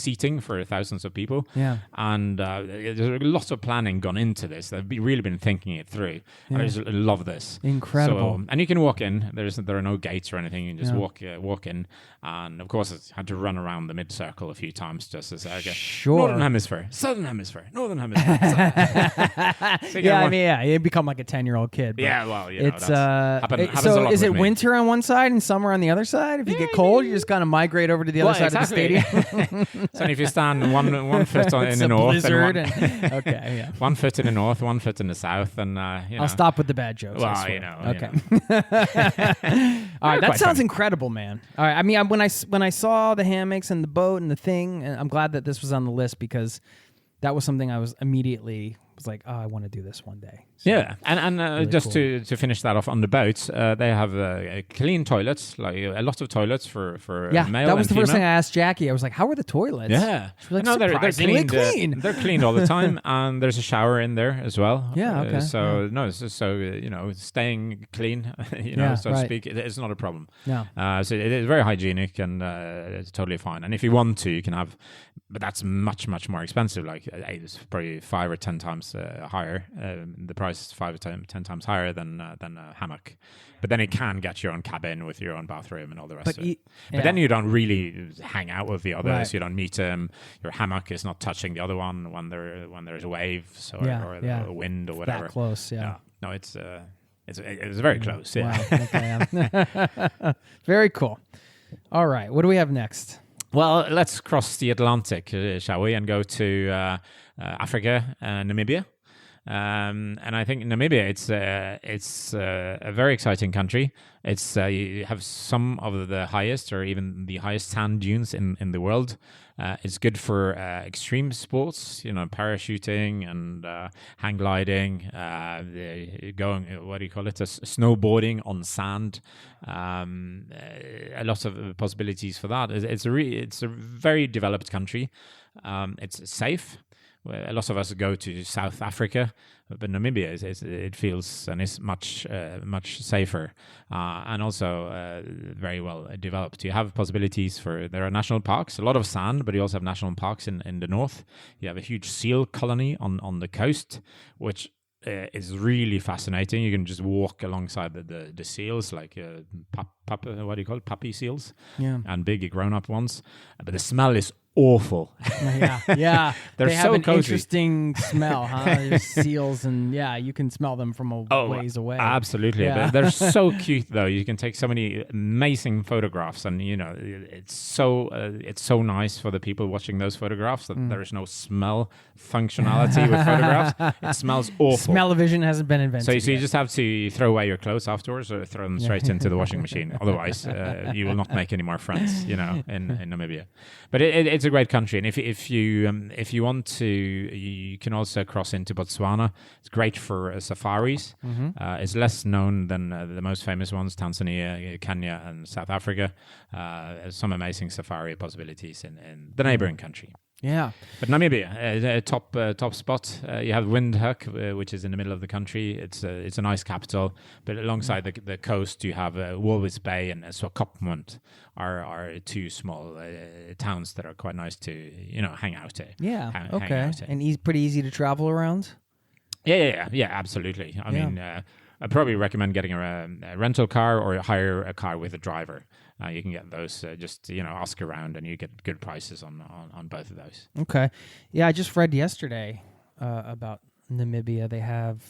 seating for thousands of people. Yeah. And there's a lot of planning gone into this. They've really been thinking it through. Yeah. I just love this. Incredible. So, and you can walk in. There are no gates or anything. You can just walk in. And of course, I had to run around the mid-circle a few times just as Sure. Northern Hemisphere, Southern Hemisphere, Northern Hemisphere. You become like a 10-year-old kid. Yeah, well, it's happens a so lot is with it me. winter on one side and summer on the other side? If you get cold, you just kind of migrate over to the other side of the stadium. So if you stand one foot in the north, one foot in the north, 1 foot in the south, and I'll stop with the bad jokes. Well, okay. All right, that sounds incredible, man. All right, I mean, when I saw the hammocks and the boat and the thing, and I'm glad that this was on the list because that was something I was immediately like, oh, I want to do this one day. So, yeah, and really just cool. to finish that off on the boats, they have clean toilets, like a lot of toilets for male. That was and the first female. thing I asked Jackie. I was like, how are the toilets? Yeah, she was like, they're cleaned. Clean. They're cleaned all the time, and there's a shower in there as well. Yeah, okay. Staying clean, so to speak, it's not a problem. No. So it is very hygienic and it's totally fine. And if you want to, you can have, but that's much more expensive. Like it's probably 5 or 10 times higher. The price is 5 or 10 times higher than a hammock. But then it can get your own cabin with your own bathroom and all the rest of it. But then you don't really hang out with the others. Right. You don't meet them. Your hammock is not touching the other one when there's waves or a wind or whatever. That close, yeah. No, it's very close. Yeah. Wow. Okay. Very cool. All right. What do we have next? Well, let's cross the Atlantic, shall we, and go to Africa, Namibia. And I think Namibia, it's a very exciting country. It's you have some of the highest or even the highest sand dunes in the world. It's good for extreme sports, parachuting and hang gliding, going, what do you call it, snowboarding on sand. A lot of possibilities for that. It's a very developed country. It's safe. A lot of us go to South Africa, but Namibia it feels and is much safer and also very well developed. You have possibilities there are national parks, a lot of sand, but you also have national parks in the north. You have a huge seal colony on the coast, which is really fascinating. You can just walk alongside the seals, like what do you call it, puppy seals, and big grown-up ones. But the smell is awful. Yeah. They're they have so an cozy. Interesting smell, huh? There's seals, and you can smell them from a ways away. Absolutely. Yeah. But they're so cute, though. You can take so many amazing photographs, and it's so nice for the people watching those photographs that there is no smell functionality with photographs. It smells awful. Smell-o-vision hasn't been invented. So you just have to throw away your clothes afterwards, or throw them straight into the washing machine. Otherwise, you will not make any more friends, in Namibia. But it's a great country, and if you want to, you can also cross into Botswana. It's great for safaris. It's less known than the most famous ones: Tanzania, Kenya, and South Africa. Some amazing safari possibilities in the neighboring country. Yeah. But Namibia, a top spot. You have Windhoek, which is in the middle of the country. It's a nice capital, but alongside the coast, you have Walvis Bay and Swakopmund are two small towns that are quite nice to hang out at. Yeah. Hang Okay. out at. And pretty easy to travel around. Yeah, absolutely. I mean, I'd probably recommend getting a rental car or hire a car with a driver. You can get those, just ask around, and you get good prices on both of those. Okay. Yeah, I just read yesterday about Namibia. They have,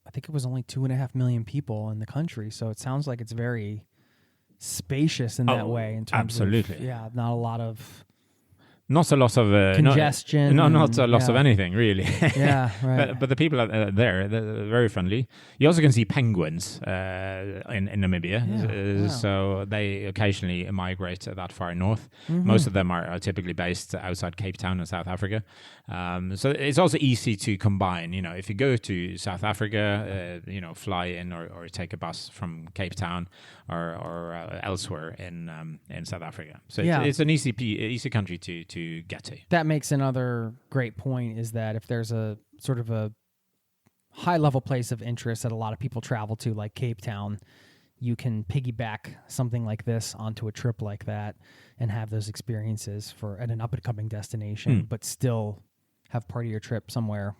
I think it was only 2.5 million people in the country, so it sounds like it's very spacious in that way. In terms absolutely. of, not a lot of not a lot of congestion. Not a lot of anything really. Yeah, right. but the people there, they're very friendly. You also can see penguins in Namibia. Yeah. Wow. So they occasionally migrate that far north. Most of them are typically based outside Cape Town in South Africa. So it's also easy to combine. If you go to South Africa, fly in or take a bus from Cape Town or elsewhere in South Africa. So it's an easy country to get to. That makes another great point, is that if there's a sort of a high level place of interest that a lot of people travel to, like Cape Town, you can piggyback something like this onto a trip like that and have those experiences at an up and coming destination, but still have part of your trip somewhere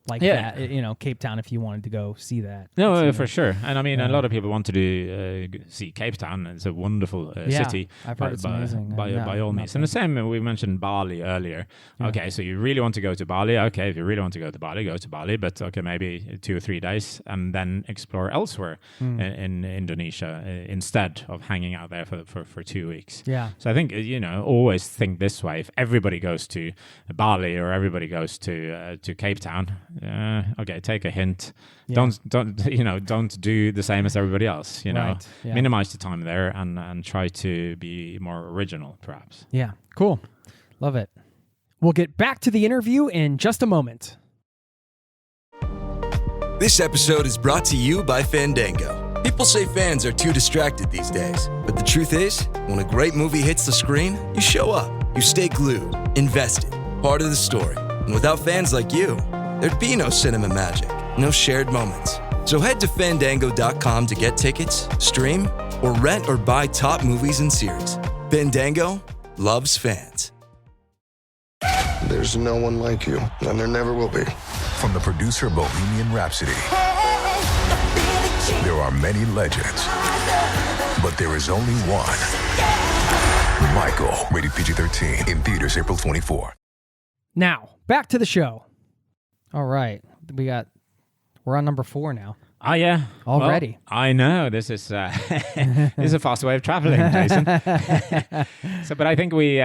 like that, Cape Town, if you wanted to go see that. No, for sure. And I mean, a lot of people want to see Cape Town. It's a wonderful city. I've heard it's amazing. By all means. And the same, we mentioned Bali earlier. Yeah. Okay, so you really want to go to Bali. Okay, if you really want to go to Bali, go to Bali. But okay, maybe 2 or 3 days and then explore elsewhere in Indonesia instead of hanging out there for 2 weeks. Yeah. So I think, always think this way. If everybody goes to Bali or everybody goes to Cape Town, okay, take a hint. Yeah. Don't do the same as everybody else. Right. Yeah. Minimize the time there and try to be more original, perhaps. Yeah, cool, love it. We'll get back to the interview in just a moment. This episode is brought to you by Fandango. People say fans are too distracted these days, but the truth is, when a great movie hits the screen, you show up, you stay glued, invested, part of the story. And without fans like you, there'd be no cinema magic, no shared moments. So head to Fandango.com to get tickets, stream, or rent or buy top movies and series. Fandango loves fans. There's no one like you, and there never will be. From the producer of Bohemian Rhapsody, there are many legends, but there is only one. Michael, rated PG-13, in theaters April 24. Now, back to the show. All right, we're on number 4 now. Oh yeah, already. Well, I know this is this is a fast way of traveling, Jason. But I think we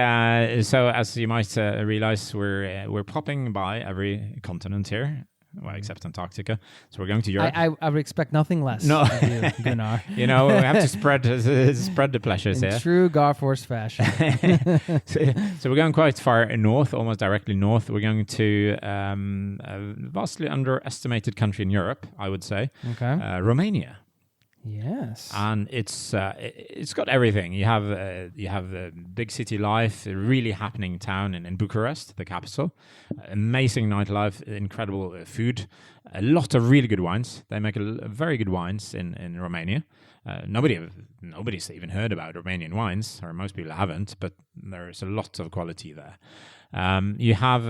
so as you might realize, we're popping by every continent here. Well, except Antarctica. So we're going to Europe. I would expect nothing less of you, Gunnar. We have to spread the pleasures here. In true Garfors fashion. So we're going quite far north, almost directly north. We're going to a vastly underestimated country in Europe, I would say. Okay. Romania. Yes, and it's got everything. You have the big city life, a really happening town in Bucharest, the capital. Amazing nightlife, incredible food, a lot of really good wines. They make very good wines in Romania. Nobody's even heard about Romanian wines, or most people haven't, but there's a lot of quality there. You have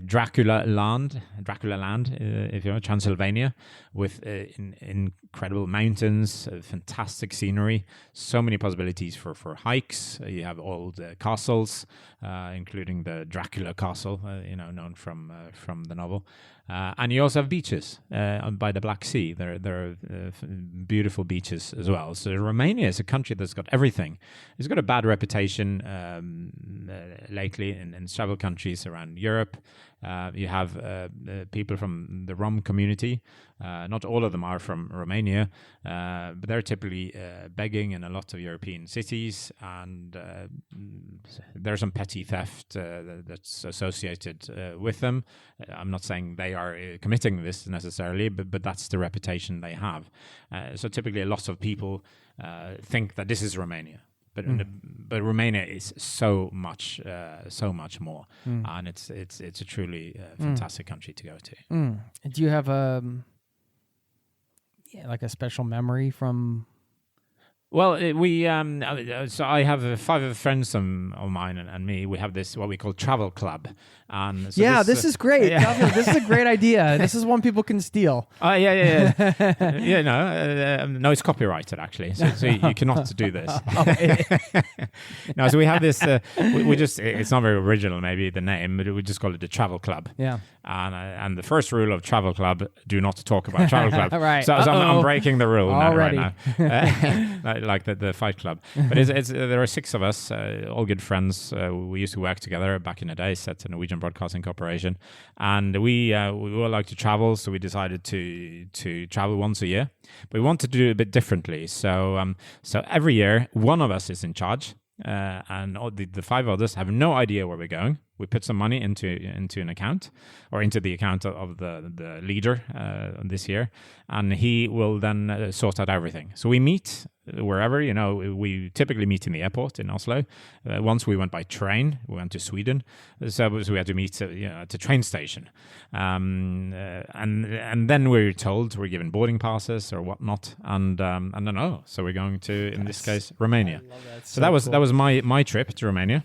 Dracula land, if you know, Transylvania, with incredible mountains, fantastic scenery, so many possibilities for hikes. You have old castles, including the Dracula castle, known from the novel. And you also have beaches by the Black Sea. There are beautiful beaches as well. So Romania is a country that's got everything. It's got a bad reputation lately in several countries around Europe. You have people from the Rom community. Not all of them are from Romania, but they're typically begging in a lot of European cities, and there's some petty theft that's associated with them. I'm not saying they are committing this necessarily, but that's the reputation they have. So typically a lot of people think that this is Romania. But Romania is so much more, and it's a truly fantastic country to go to. Do you have like a special memory from? Well, so I have 5 friends of mine and me. We have this what we call travel club, and so this is great. Yeah. This is a great idea. This is one people can steal. No, it's copyrighted actually, so you cannot do this. No, so we have this. We just it's not very original, maybe the name, but we just call it the travel club. Yeah. And the first rule of travel club: do not talk about travel club. Right. So I'm breaking the rule Already. right now. Like the Fight Club. But there are 6 of us, all good friends. We used to work together back in the days at the Norwegian Broadcasting Corporation, and we all like to travel. So we decided to travel once a year, but we wanted to do it a bit differently. So every year, one of us is in charge. And all the 5 others have no idea where we're going. We put some money into an account, or into the account of the leader this year, and he will then sort out everything. So we meet wherever, we typically meet in the airport in Oslo. Once we went by train, we went to Sweden, so we had to meet at the train station, and then we're told we're given boarding passes or whatnot, and then so we're going to, in this case, Romania. So that was my trip to Romania.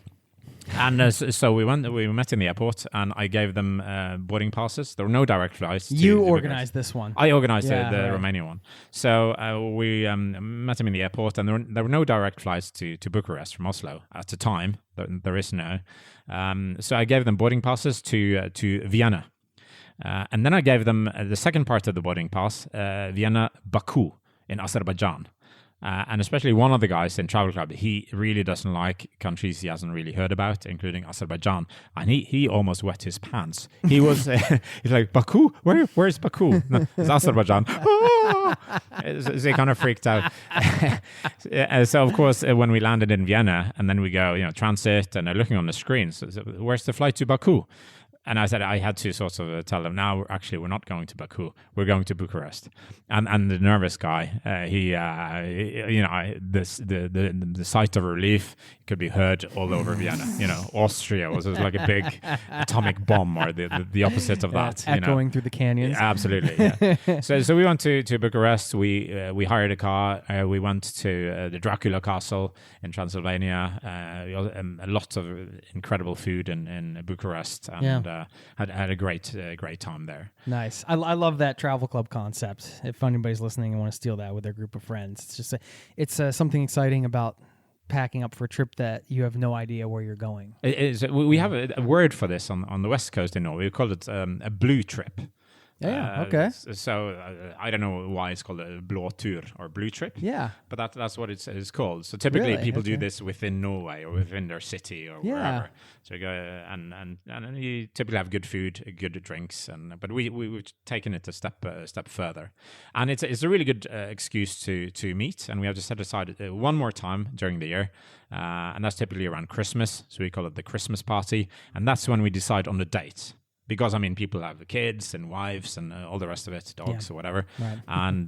And so we met in the airport, and I gave them boarding passes. There were no direct flights. You organized this one. I organized the Romanian one. So we met them in the airport, and there were no direct flights to Bucharest from Oslo at the time. There is no. So I gave them boarding passes to Vienna. And then I gave them the second part of the boarding pass, Vienna, Baku in Azerbaijan. And especially one of the guys in Travel Club, he really doesn't like countries he hasn't really heard about, including Azerbaijan. And he almost wet his pants. He was he's like, Baku? Where's Baku? No, it's Azerbaijan. So he kind of freaked out. So of course, when we landed in Vienna, and then we go, transit, and they're looking on the screen. So where's the flight to Baku? And I said I had to sort of tell them, now we're not going to Baku, we're going to Bucharest. And the nervous guy, the sight of relief could be heard all over Vienna. Austria was like a big atomic bomb, or the opposite of that. Echoing through the canyons. Absolutely. Yeah. So we went to Bucharest. We hired a car. We went to the Dracula Castle in Transylvania. A lot of incredible food in Bucharest, and had a great time there. Nice. I love that travel club concept. If anybody's listening and want to steal that with their group of friends, it's just it's something exciting about packing up for a trip that you have no idea where you're going. It is. We have a word for this on the west coast in Norway. We call it a blue trip. Yeah, okay. So I don't know why it's called a blå tur or blue trip. Yeah. But that's what it's called. So typically people do this within Norway or within their city or wherever. So you go and you typically have good food, good drinks, but we've taken it a step further. And it's a really good excuse to meet, and we have to set aside one more time during the year. And that's typically around Christmas. So we call it the Christmas party, and that's when we decide on the date. Because, people have kids and wives and all the rest of it, dogs or whatever. Right. And,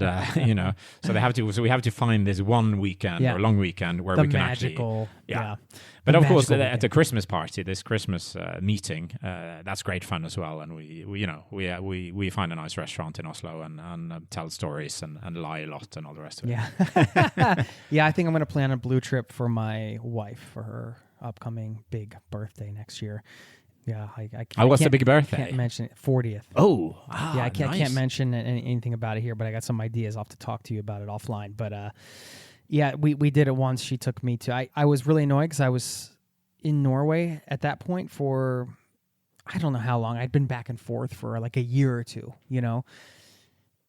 so we have to find this one weekend or long weekend where we can magical, actually... But of course, at the Christmas party, this Christmas meeting, that's great fun as well. And we find a nice restaurant in Oslo and tell stories and lie a lot and all the rest of it. Yeah. Yeah, I think I'm going to plan a blue trip for my wife for her upcoming big birthday next year. Yeah, I can't. What's the big birthday? Can't mention it. 40th. Oh, yeah. I can't mention anything about it here, but I got some ideas. I'll have to talk to you about it offline. But we did it once. She took me to. I was really annoyed because I was in Norway at that point for I don't know how long. I'd been back and forth for like a year or two,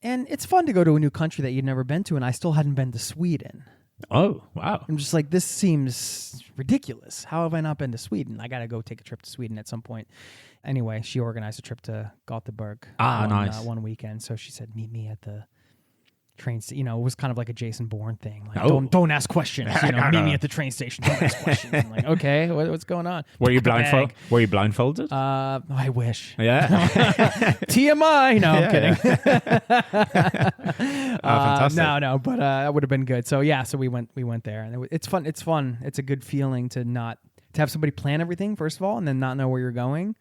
And it's fun to go to a new country that you'd never been to, and I still hadn't been to Sweden. Oh, wow. I'm just like, this seems ridiculous. How have I not been to Sweden? I got to go take a trip to Sweden at some point. Anyway, she organized a trip to Gothenburg nice. one weekend. So she said, meet me at the train station. It was kind of like a Jason Bourne thing. Like, don't ask questions. Meet me at the train station. Don't ask questions. I'm like, okay, what's going on? Were you blindfolded? Were you blindfolded? I wish. Yeah. TMI. No, I'm kidding. Fantastic. No, but that would have been good. So yeah, so we went there, and it's fun. It's fun. It's a good feeling to have somebody plan everything first of all, and then not know where you're going.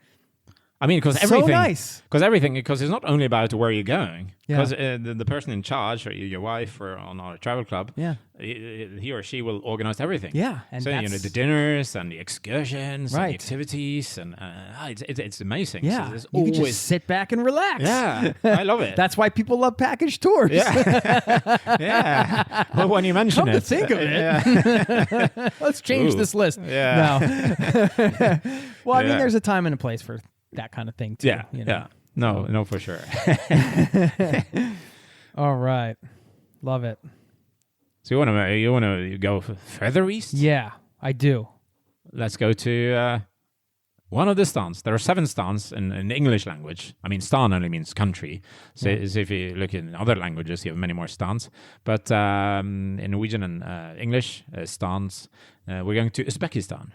I mean, because so nice. Because it's not only about where you're going. Yeah. Because the person in charge, or your wife, or on our travel club, yeah, he or she will organize everything. Yeah, and so the dinners and the excursions, and Right. the activities, and it's amazing. Yeah, So there's you can always just sit back and relax. Yeah, I love it. That's why people love package tours. Yeah, yeah. Well, when you mention Come it, to think of it, yeah. let's change this list. Yeah. No. Well, I mean, Yeah. there's a time and a place for that kind of thing too. Yeah, you know? yeah. No, for sure. All right, love it. So you want to go further east? Yeah, I do. Let's go to one of the stans. There are 7 stans in English language. I mean, stan only means country. So if you look in other languages, you have many more stans. But in Norwegian and English, stans, we're going to Uzbekistan.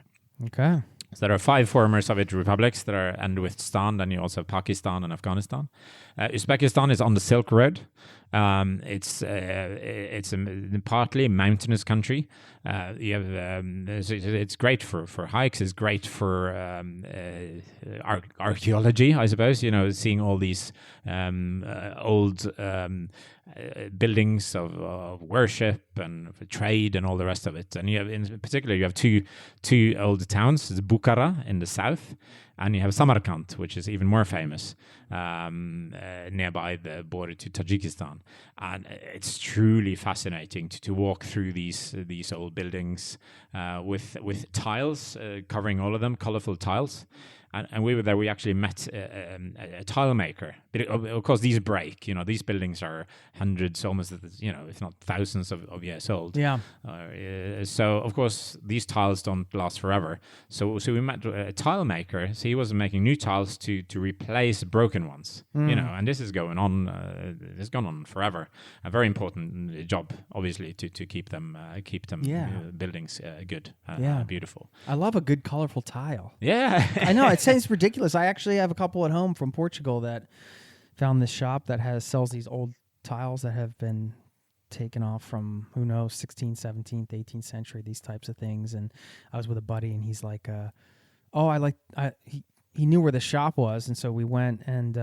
Okay. So there are 5 former Soviet republics that are end with stan. Then you also have Pakistan and Afghanistan. Uzbekistan is on the Silk Road. It's a partly mountainous country. It's great for hikes. It's great for archaeology, I suppose. Seeing all these old buildings of worship and for trade and all the rest of it. And in particular, you have two old towns. It's Bukhara in the south, and you have Samarkand, which is even more famous, nearby the border to Tajikistan. And it's truly fascinating to walk through these old buildings with tiles covering all of them, colorful tiles. And we were there. We actually met a tile maker. But of course, these break. These buildings are hundreds, almost, if not thousands of years old. Yeah. So of course, these tiles don't last forever. So we met a tile maker. So he was making new tiles to replace broken ones. And this is going on. It's gone on forever. A very important job, obviously, to keep them buildings good, beautiful. I love a good colorful tile. Yeah, I know it sounds ridiculous. I actually have a couple at home from Portugal that found this shop that sells these old tiles that have been taken off from, who knows, 16th, 17th, 18th century, these types of things. And I was with a buddy, and he's like, he knew where the shop was, and so we went, and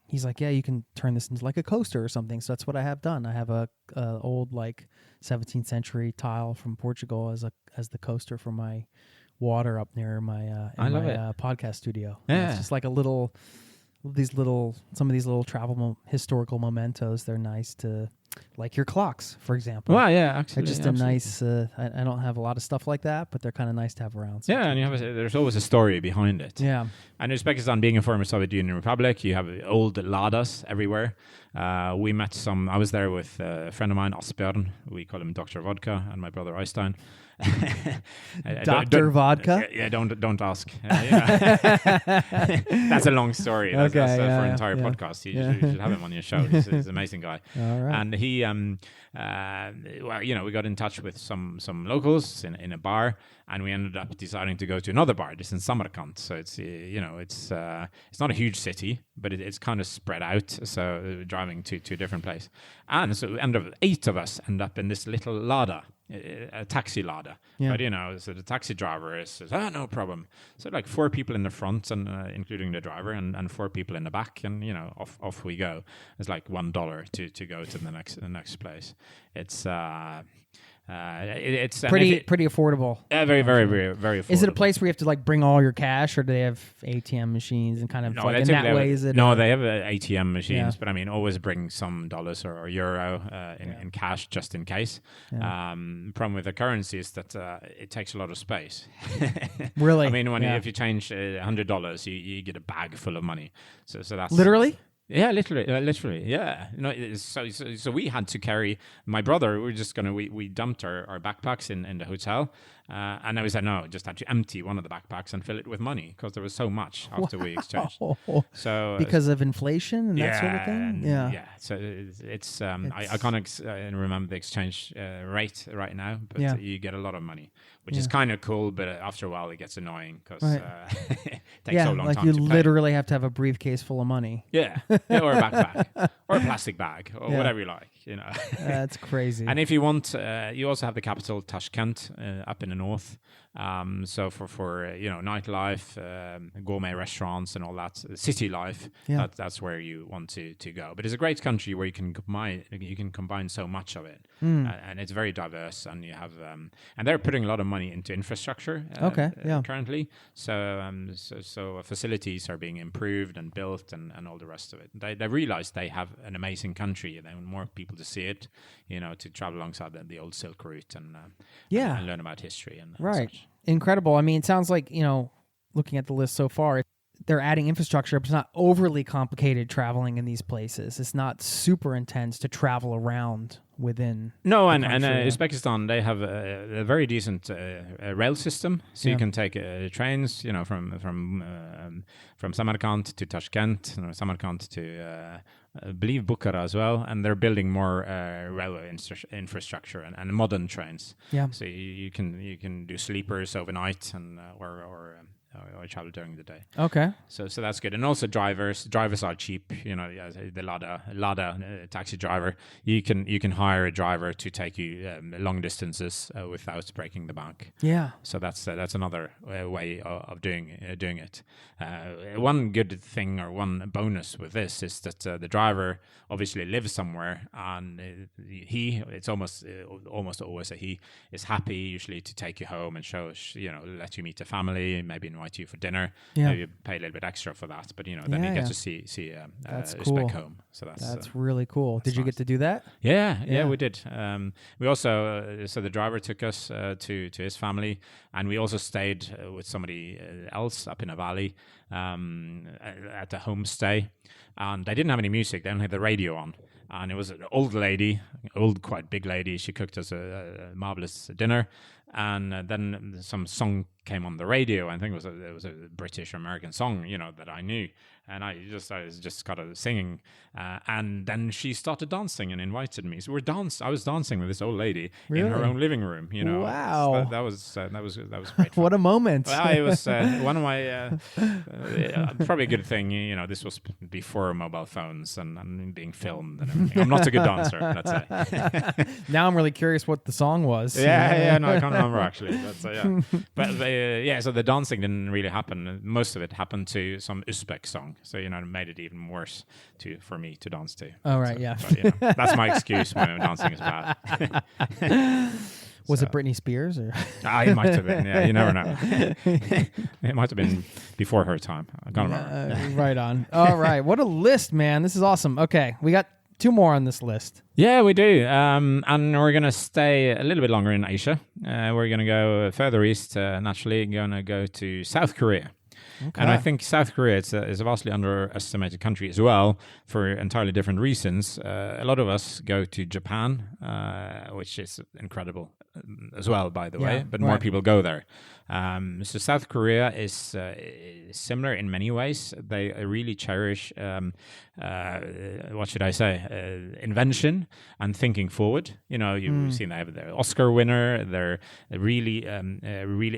he's like, yeah, you can turn this into like a coaster or something. So that's what I have done. I have a old like 17th century tile from Portugal as the coaster for my water up near my podcast studio. Yeah, it's just like some of these little historical mementos. They're nice to, like your clocks, for example. Well, yeah, actually, they're just a nice. I don't have a lot of stuff like that, but they're kind of nice to have around. Yeah, and there's always a story behind it. Yeah, and Uzbekistan being a former Soviet Union republic, you have old ladas everywhere. We met I was there with a friend of mine, Asbjørn. We call him Dr. Vodka, and my brother Øystein. Dr. Vodka? Yeah, don't ask. That's a long story. That's for an entire podcast. You should have him on your show. He's an amazing guy. All right. And he, we got in touch with some locals in a bar, and we ended up deciding to go to another bar. This in Samarkand. So it's not a huge city, but it's kind of spread out. So driving to a different place, and so 8 of us end up in this little lada. A taxi lada, but so the taxi driver says, no problem. So like 4 people in the front, and including the driver, and 4 people in the back, and off we go. It's like $1 to go to the next place. It's it's pretty affordable. Yeah, very, very, very, very affordable. Is it a place where you have to like bring all your cash, or do they have ATM machines and kind of in that way? Is it? No, they have ATM machines, but I mean, always bring some dollars or euro in cash just in case. Yeah. Problem with the currency is that it takes a lot of space. Really? I mean, if you change $100, you get a bag full of money. So that's literally. Yeah, literally, yeah. So we had to carry my brother. We dumped our backpacks in the hotel, And then we said, no, just had to empty one of the backpacks and fill it with money because there was so much after we exchanged. So because of inflation and that sort of thing? Yeah. So I can't remember the exchange rate right now, but you get a lot of money, which is kind of cool, but after a while it gets annoying because it takes so long time you to pay. literally have to have a briefcase full of money. Yeah, or a backpack, or a plastic bag, or whatever you like, That's crazy. And if you want, you also have the capital Tashkent up in the north. So for nightlife, gourmet restaurants, and all that city life, that's where you want to go. But it's a great country where you can combine so much of it, and it's very diverse. And you have and they're putting a lot of money into infrastructure. Currently, so facilities are being improved and built, and all the rest of it. They realize they have an amazing country, and they want more people to see it. To travel alongside the old Silk Route and learn about history and such. Incredible. I mean, it sounds like, looking at the list so far, they're adding infrastructure, but it's not overly complicated traveling in these places. It's not super intense to travel around within. No, and Uzbekistan, they have a very decent rail system, so you can take trains, from Samarkand to Tashkent, Samarkand to I believe Bukhara as well, and they're building more railway infrastructure and modern trains. Yeah. So you can do sleepers overnight and or travel during the day. Okay. So that's good, and also drivers are cheap. The Lada taxi driver, you can hire a driver to take you long distances without breaking the bank. Yeah. So that's another way of doing it. One good thing or one bonus with this is that the driver obviously lives somewhere, and it's almost always he is happy usually to take you home and let you meet the family, maybe invite you for dinner. Maybe pay a little bit extra for that, but then you get to see that's Uzbek cool. home. So that's really cool. Did you get to do that? Yeah, we did. We also so the driver took us to his family, and we also stayed with somebody else up in a valley at a homestay, and they didn't have any music. They only had the radio on. And it was an old lady, quite big lady. She cooked us a marvelous dinner, and then some song came on the radio. I think it was a British or American song, that I knew, and I just got singing, and then she started dancing and invited me. So I was dancing with this old lady in her own living room. Wow, so that was great. What a moment! Well, it was one of my probably a good thing. This was before mobile phones and being filmed and everything. I'm not a good dancer, let's say. Now I'm really curious what the song was. No, I can't remember actually. But so the dancing didn't really happen. Most of it happened to some Uzbek song, so it made it even worse for me to dance to. Oh right, But, that's my excuse when dancing is bad. Was it Britney Spears or? It might have been. Yeah, you never know. It might have been before her time. I can't remember. Right on. All right, what a list, man! This is awesome. Okay, we got 2 more on this list. Yeah, we do. And we're going to stay a little bit longer in Asia. We're going to go further east, naturally, going to go to South Korea. Okay. And I think South Korea is a vastly underestimated country as well for entirely different reasons. A lot of us go to Japan, which is incredible as well, by the way, but more people go there. So South Korea is similar in many ways. They really cherish, what should I say, invention and thinking forward. You've seen they have their Oscar winner. They're really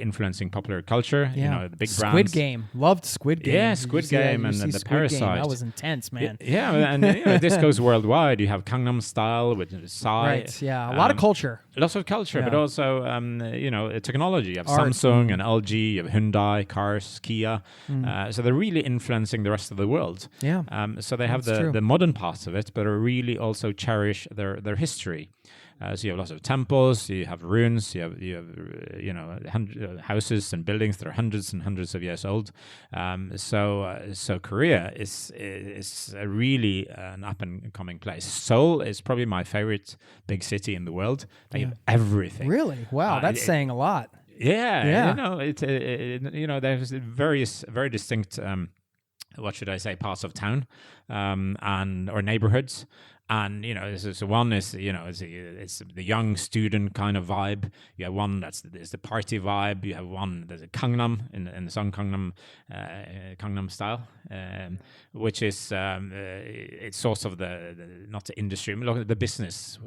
influencing popular culture. The big brands. Squid Game. Loved Squid Game. Yeah, Squid Game and the Parasite. Game. That was intense, man. Yeah, and this goes worldwide. You have Gangnam Style with Psy. Right, yeah. A lot of culture. Lots of culture, but also, technology. You have Samsung and LG, you have Hyundai, cars, Kia. So they're really influencing the rest of the world. Yeah. So they have the modern parts of it, but really also cherish their history. So you have lots of temples, you have ruins, you have houses and buildings that are hundreds and hundreds of years old. So Korea is really an up and coming place. Seoul is probably my favorite big city in the world. They have everything. Really? Wow, that's saying a lot. Yeah. There's various very distinct. What should I say? Parts of town, or neighborhoods. And so one is it's the young student kind of vibe. You have one that's the party vibe. You have one there's a Gangnam in the song Gangnam style, which is it's sort of the not the industry, but look at the business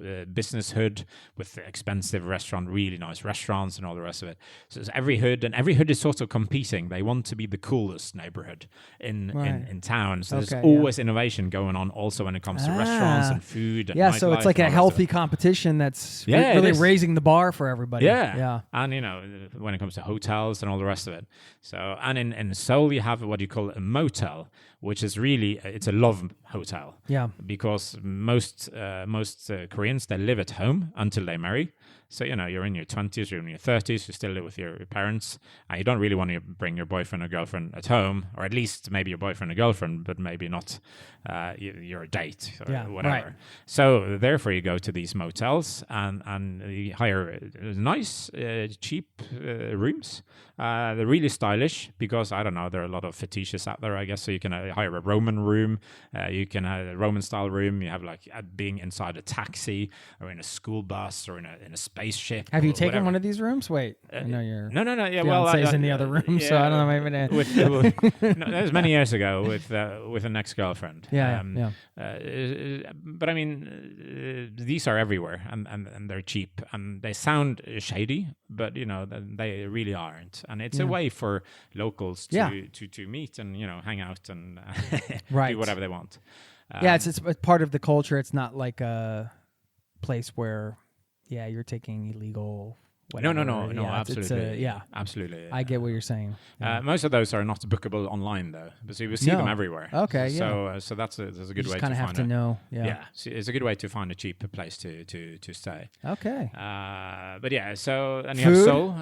hood with the expensive restaurant, really nice restaurants and all the rest of it. So it's every hood is sort of competing. They want to be the coolest neighborhood in town. So there's always innovation going on also when it comes to restaurants and food and so it's like a healthy competition that's really raising the bar for everybody. And when it comes to hotels and all the rest of it. So and in Seoul you have what you call a motel, which is really it's a love hotel. Because most Koreans, they live at home until they marry. So, you're in your 20s, you're in your 30s, you still live with your parents, and you don't really want to bring your boyfriend or girlfriend at home, or at least maybe your boyfriend or girlfriend, but maybe not your date or whatever. Right. So, therefore, you go to these motels and you hire nice, cheap rooms. They're really stylish because, I don't know, there are a lot of fetishes out there, I guess. So, you can hire a Roman room, you can have a Roman-style room, you have like being inside a taxi or in a school bus or in a spaceship. Have you taken one of these rooms? Wait, I know your no. Yeah, fiance's in the other room, so I don't know. Maybe that was many years ago with an ex-girlfriend. But I mean, these are everywhere, and they're cheap, and they sound shady, but they really aren't. And it's a way for locals to meet and hang out and do whatever they want. It's part of the culture. It's not like a place where you're taking illegal. Whatever. No, absolutely. Absolutely. I get what you're saying. Most of those are not bookable online, though. But so you will see them everywhere. Okay, So that's a good way to find it. You kind of have to know. So it's a good way to find a cheap place to stay. Okay. But so and you food? have Seoul.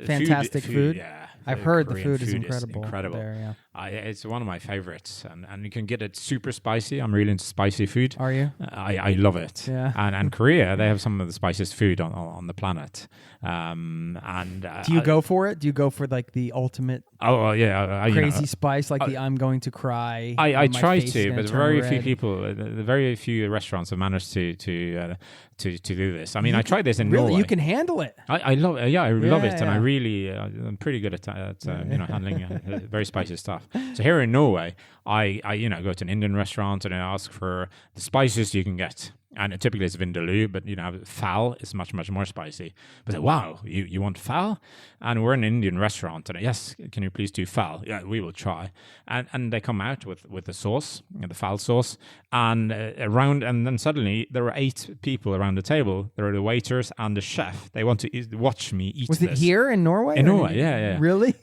Fantastic food. Yeah. I've heard the food is incredible. There, it's one of my favorites, and you can get it super spicy. I'm really into spicy food. Are you? I love it. Yeah. And Korea, they have some of the spiciest food on the planet. Do you go for it? Do you go for like the ultimate? Crazy spice, like the I'm going to cry. I try to, but very few restaurants have managed to do this. I mean, I tried this in Norway. Really, you can handle it. I love it. I love it, and I really I'm pretty good at handling very spicy stuff. So here in Norway, I go to an Indian restaurant and I ask for the spices you can get. And typically it's vindaloo, but phal is much, much more spicy. But wow, you want phal? And we're in an Indian restaurant, and yes, can you please do phal? Yeah, we will try. And they come out with the sauce, the phal sauce, and and then suddenly there were 8 people around the table. There are the waiters and the chef. They want to watch me eat. Was it here in Norway? In Norway, yeah. Really?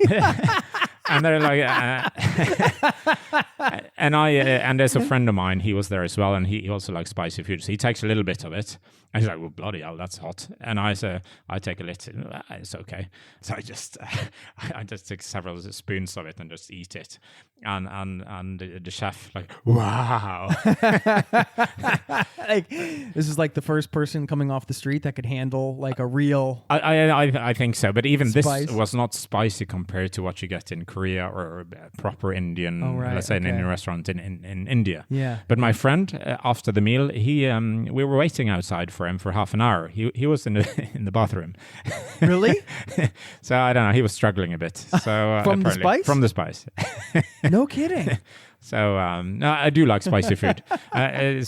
And they're like, and there's a friend of mine. He was there as well, and he also likes spicy food. So he takes a little bit of it. And he's like, "Well, bloody hell, that's hot." And I say, "I take a little. It's okay." So I just take several spoons of it and just eat it. And the chef like, "Wow!" Like this is like the first person coming off the street that could handle like a real. I think so, but even spice. This was not spicy compared to what you get in Korea or proper Indian, let's say an Indian restaurant in India. Yeah. But my friend, after the meal, we were waiting outside for him for half an hour. He was in the bathroom. Really? So I don't know. He was struggling a bit. So from the spice? From the spice. No kidding. So no, I do like spicy food. And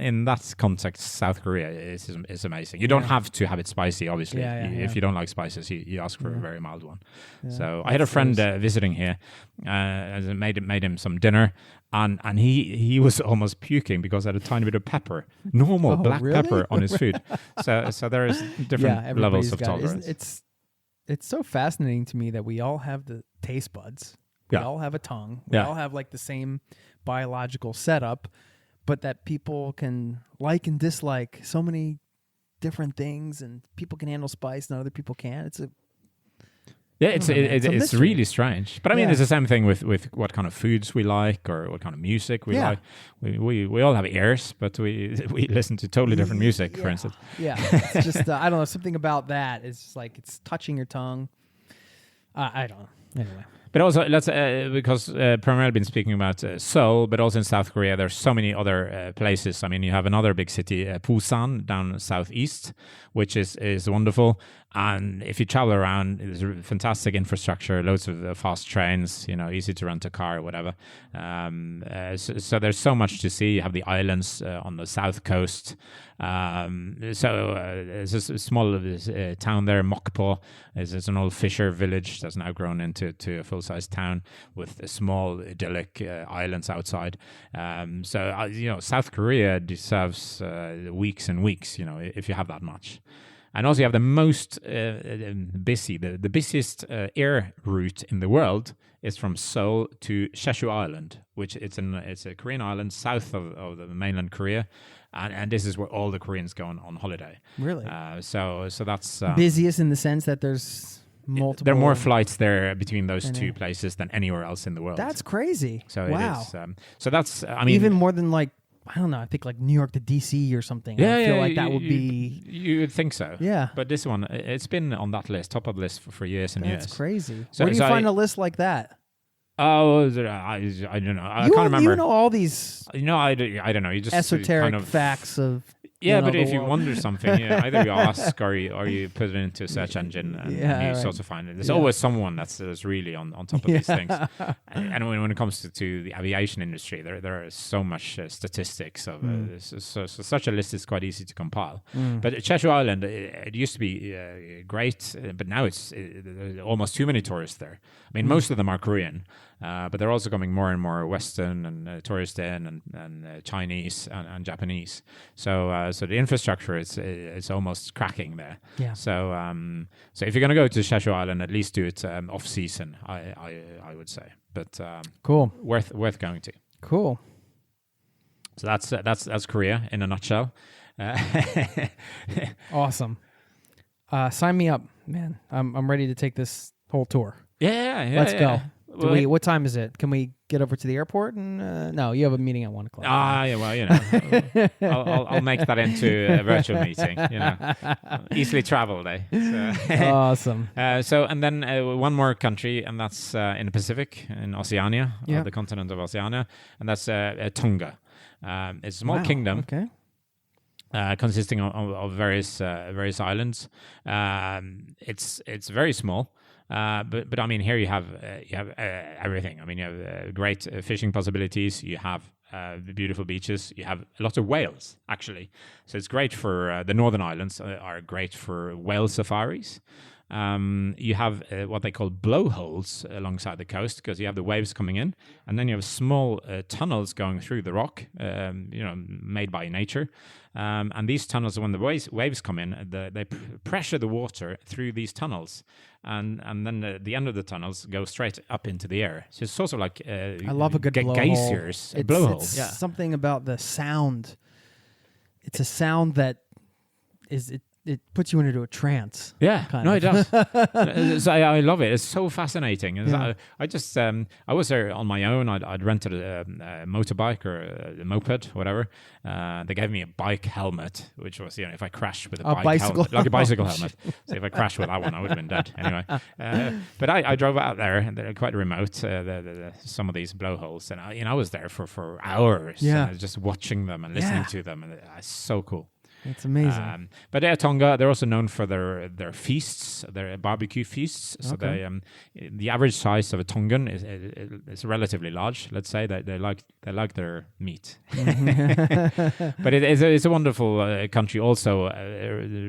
in that context, South Korea is amazing. You don't have to have it spicy, obviously. If you don't like spices, you ask for a very mild one. Yeah, so I had a friend visiting here, made him some dinner, and he was almost puking because I had a tiny bit of pepper, normal black pepper on his food. So there is different levels of tolerance. It's so fascinating to me that we all have the taste buds. We all have a tongue. We all have like the same biological setup, but that people can like and dislike so many different things, and people can handle spice and other people can't. It's really strange. But I mean, it's the same thing with what kind of foods we like or what kind of music we like. We all have ears, but we listen to totally different music, for instance. Yeah, it's just I don't know, something about that is like it's touching your tongue. I don't know. Anyway. But also, let's because primarily been speaking about Seoul, but also in South Korea, there's so many other places. I mean, you have another big city, Busan, down southeast, which is wonderful. And if you travel around, there's fantastic infrastructure, loads of fast trains, easy to rent a car or whatever. So there's so much to see. You have the islands on the south coast. There's a small town there, Mokpo. It's an old fisher village that's now grown into a full-size town with small idyllic islands outside. South Korea deserves weeks and weeks, if you have that much. And also you have the most the busiest air route in the world is from Seoul to Jeju Island, which it's a Korean island south of the mainland Korea. And this is where all the Koreans go on holiday. Really? So that's... busiest in the sense that there's multiple... There are more flights there between those two places than anywhere else in the world. That's crazy. So wow. It is. So that's... I mean... Even more than I don't know, I think New York to DC or something. I feel like that would be... You would think so. Yeah. But this one, it's been on that list, top of the list for years and years. That's crazy. Where do you find a list like that? Oh, I don't know. I can't remember. You know all these... I don't know. You just esoteric facts of... Yeah, but if you wonder something, either you ask or you put it into a search engine and you sort of find it. There's always someone that's really on top of these things. And when it comes to the aviation industry, there are so much statistics of so such a list is quite easy to compile. But Jeju Island, it used to be great, but now it's almost too many tourists there. I mean, most of them are Korean. But they're also coming more and more Western and tourist in and Chinese and Japanese. So the infrastructure it's almost cracking there. Yeah. So if you're going to go to Jeju Island, at least do it off season. I would say, but cool, worth going to. Cool. So that's Korea in a nutshell. Awesome. Sign me up, man. I'm ready to take this whole tour. Yeah. Let's go. What time is it? Can we get over to the airport? And no, you have a meeting at 1:00. Yeah. Well, I'll make that into a virtual meeting. Easily travel day. So. Awesome. And then one more country, and that's in the Pacific, in Oceania, the continent of Oceania, and that's Tonga. It's a small kingdom. Okay. Consisting of various islands. It's very small. But I mean, here you have everything. I mean, you have great fishing possibilities. You have beautiful beaches. You have a lot of whales, actually. So it's great for the Northern Islands are great for whale safaris. You have what they call blowholes alongside the coast because you have the waves coming in, and then you have small tunnels going through the rock, made by nature. And these tunnels, when the waves come in, they pressure the water through these tunnels, and then the end of the tunnels go straight up into the air. So it's sort of like I love a good geysers, blowhole. It's something about the sound. It's a sound that it puts you into a trance. Yeah, it does. I love it. It's so fascinating. Yeah. I was there on my own. I'd rented a motorbike or a moped, whatever. They gave me a bike helmet, which was, if I crashed with a bike helmet, like a bicycle helmet. So if I crashed with that one, I would have been dead anyway. But I drove out there, and they're quite remote, some of these blowholes. And I was there for hours. Yeah. Just watching them and listening to them. And it's so cool. It's amazing. But Tonga, they're also known for their feasts, their barbecue feasts. So the average size of a Tongan is relatively large. Let's say that they like their meat. But it's a wonderful country, also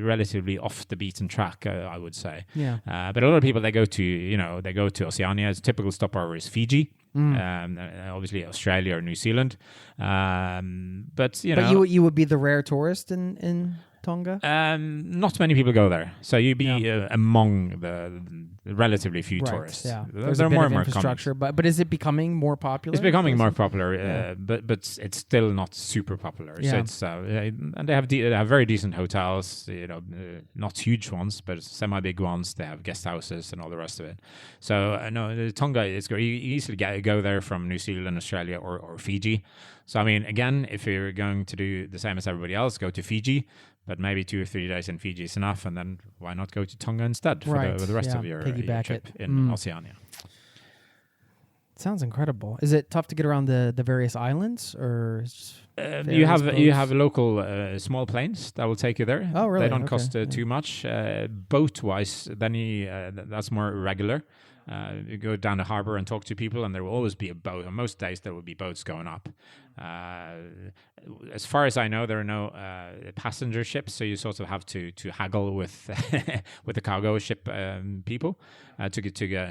relatively off the beaten track, I would say. Yeah. But a lot of people they go to Oceania. Its typical stopover is Fiji. Obviously Australia or New Zealand, but you would be the rare tourist in Tonga. Not many people go there, so you'd be among the relatively few tourists. Yeah, there's a bit more of and more infrastructure, but is it becoming more popular? It's becoming more popular, but it's still not super popular. Yeah. So it's and they have very decent hotels. Not huge ones, but semi-big ones. They have guest houses and all the rest of it. So Tonga is great. You easily go there from New Zealand, Australia, or Fiji. So I mean, again, if you're going to do the same as everybody else, go to Fiji. But maybe 2 or 3 days in Fiji is enough, and then why not go to Tonga instead for the rest of your trip in Oceania? Sounds incredible. Is it tough to get around the various islands, or you have local small planes that will take you there. Oh, really? They don't Okay. cost too much. Boat-wise, then that's more regular. You go down the harbor and talk to people, and there will always be a boat. On most days, there will be boats going up. As far as I know, there are no passenger ships, so you sort of have to haggle with with the cargo ship people to get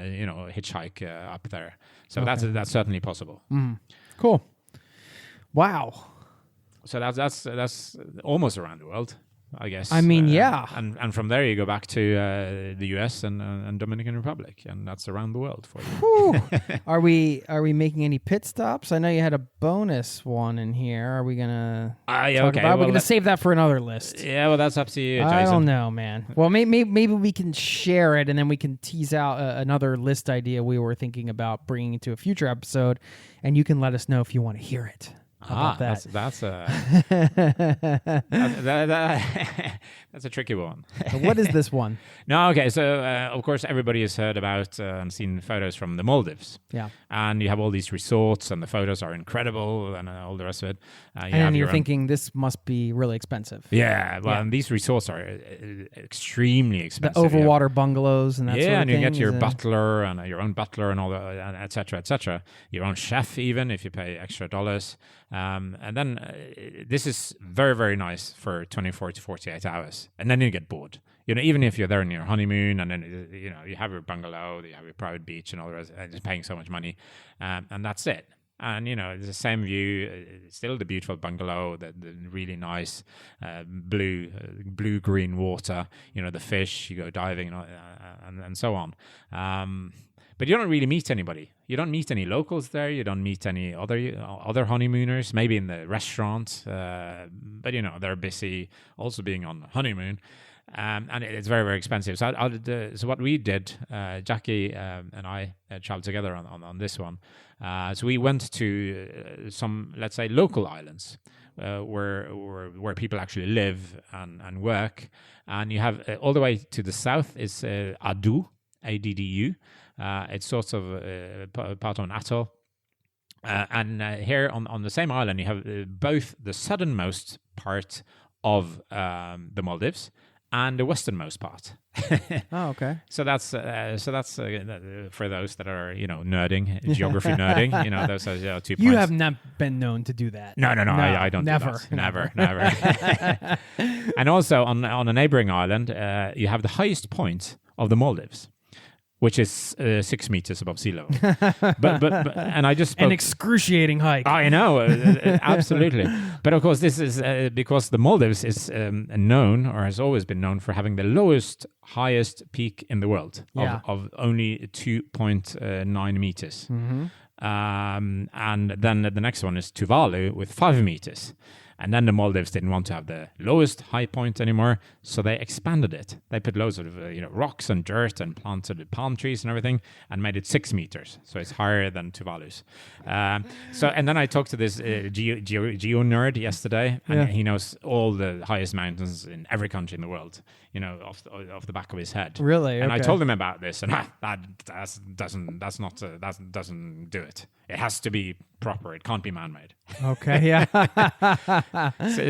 hitchhike up there. So that's certainly possible. Cool. Wow. So that's almost around the world, I guess. I mean, yeah. And from there you go back to the US and Dominican Republic, and that's around the world for you. Whew. Are we making any pit stops? I know you had a bonus one in here. Are we gonna talk about? We're gonna save that for another list. Yeah, well, that's up to you, Jason. I don't know, man. Well, maybe we can share it, and then we can tease out another list idea we were thinking about bringing into a future episode, and you can let us know if you want to hear it. How about that? That's a tricky one. What is this one? No, okay. So, of course, everybody has heard about and seen photos from the Maldives. Yeah. And you have all these resorts, and the photos are incredible, and all the rest of it. And you're thinking this must be really expensive. Yeah. Well, and these resorts are extremely expensive. The overwater bungalows and that sort of thing. Yeah, and you get your butler and your own butler and all that, et cetera, et cetera. Your own chef, even if you pay extra dollars. And then this is very, very nice for 24 to 48 hours. And then you get bored. Even if you're there on your honeymoon and then, you have your bungalow, you have your private beach and all the rest, and just paying so much money. And that's it. And, it's the same view, still the beautiful bungalow, the really nice blue-green water, the fish, you go diving and so on. But you don't really meet anybody. You don't meet any locals there. You don't meet any other honeymooners, maybe in the restaurant. But, they're busy also being on honeymoon. And it's very, very expensive. So so what we did, Jackie and I traveled together on this one. So we went to some, let's say, local islands where people actually live and work. And you have all the way to the south is Addu, ADDU. It's sort of part of an atoll. And here on the same island, you have both the southernmost part of the Maldives and the westernmost part. Oh, okay. So that's for those that are nerding, geography nerding. Those are 2 points. You have not been known to do that. No. I don't. Never. Do that. Never. And also on a neighboring island, you have the highest point of the Maldives, which is 6 meters above sea level. but and I just spoke, an excruciating hike. I know, absolutely. But of course, this is because the Maldives is known, or has always been known, for having the highest peak in the world of only 2.9 meters. Mm-hmm. And then the next one is Tuvalu with 5 meters. And then the Maldives didn't want to have the lowest high point anymore, so they expanded it. They put loads of rocks and dirt and planted palm trees and everything, and made it 6 meters. So it's higher than Tuvalu's. And then I talked to this geo nerd yesterday, and he knows all the highest mountains in every country in the world. Off the back of his head. Really? And okay. I told him about this, and that doesn't do it. It has to be proper. It can't be man-made. Okay, yeah.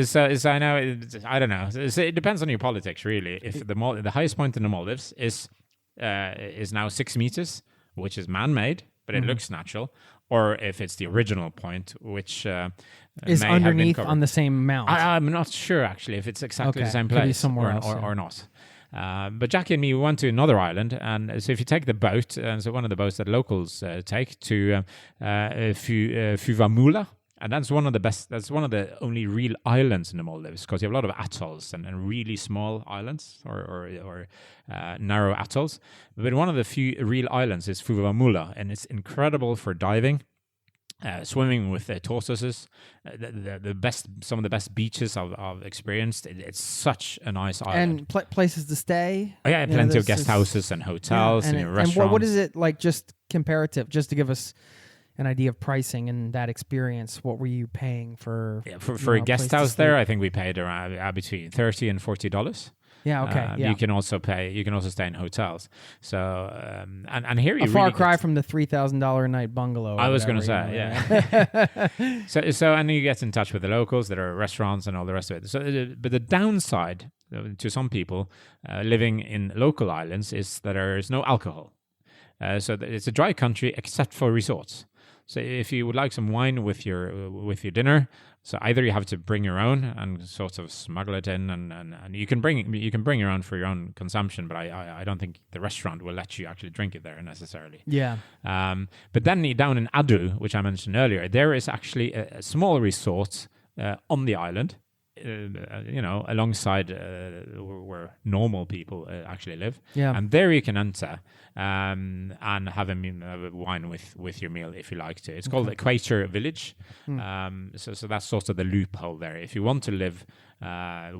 so I know. I don't know. It depends on your politics, really. If the highest point in the Maldives is now 6 meters, which is man-made, but it looks natural, or if it's the original point, which is may underneath have been on the same mount. I'm not sure actually if it's exactly the same Could be place somewhere or, else, or not. But Jackie and me went to another island, and so if you take the boat, and so one of the boats that locals take to Fuvahmulah, and that's one of the best. That's one of the only real islands in the Maldives, because you have a lot of atolls and really small islands or narrow atolls. But one of the few real islands is Fuvahmulah, and it's incredible for diving. Swimming with tortoises, the best, some of the best beaches I've experienced. It's such a nice island. And places to stay. Oh, yeah, plenty of guest houses and hotels and restaurants. And what is it like? Just comparative, just to give us an idea of pricing and that experience. What were you paying for? Yeah, for a guest house there, I think we paid around between $30 and $40. Yeah, okay. You can also pay. You can also stay in hotels. So and here you a far really cry get, from the $3,000 a night bungalow. I was going to say, yeah. so and you get in touch with the locals. There are restaurants and all the rest of it. So, but the downside to some people living in local islands is that there is no alcohol. So it's a dry country except for resorts. So if you would like some wine with your dinner, so either you have to bring your own and sort of smuggle it in, and you can bring your own for your own consumption, but I don't think the restaurant will let you actually drink it there necessarily. Yeah. But then down in Adu, which I mentioned earlier, there is actually a small resort on the island. Alongside where normal people actually live. Yeah. And there you can enter and have a wine with your meal if you like to. It's called Equator Village. So that's sort of the loophole there. If you want to live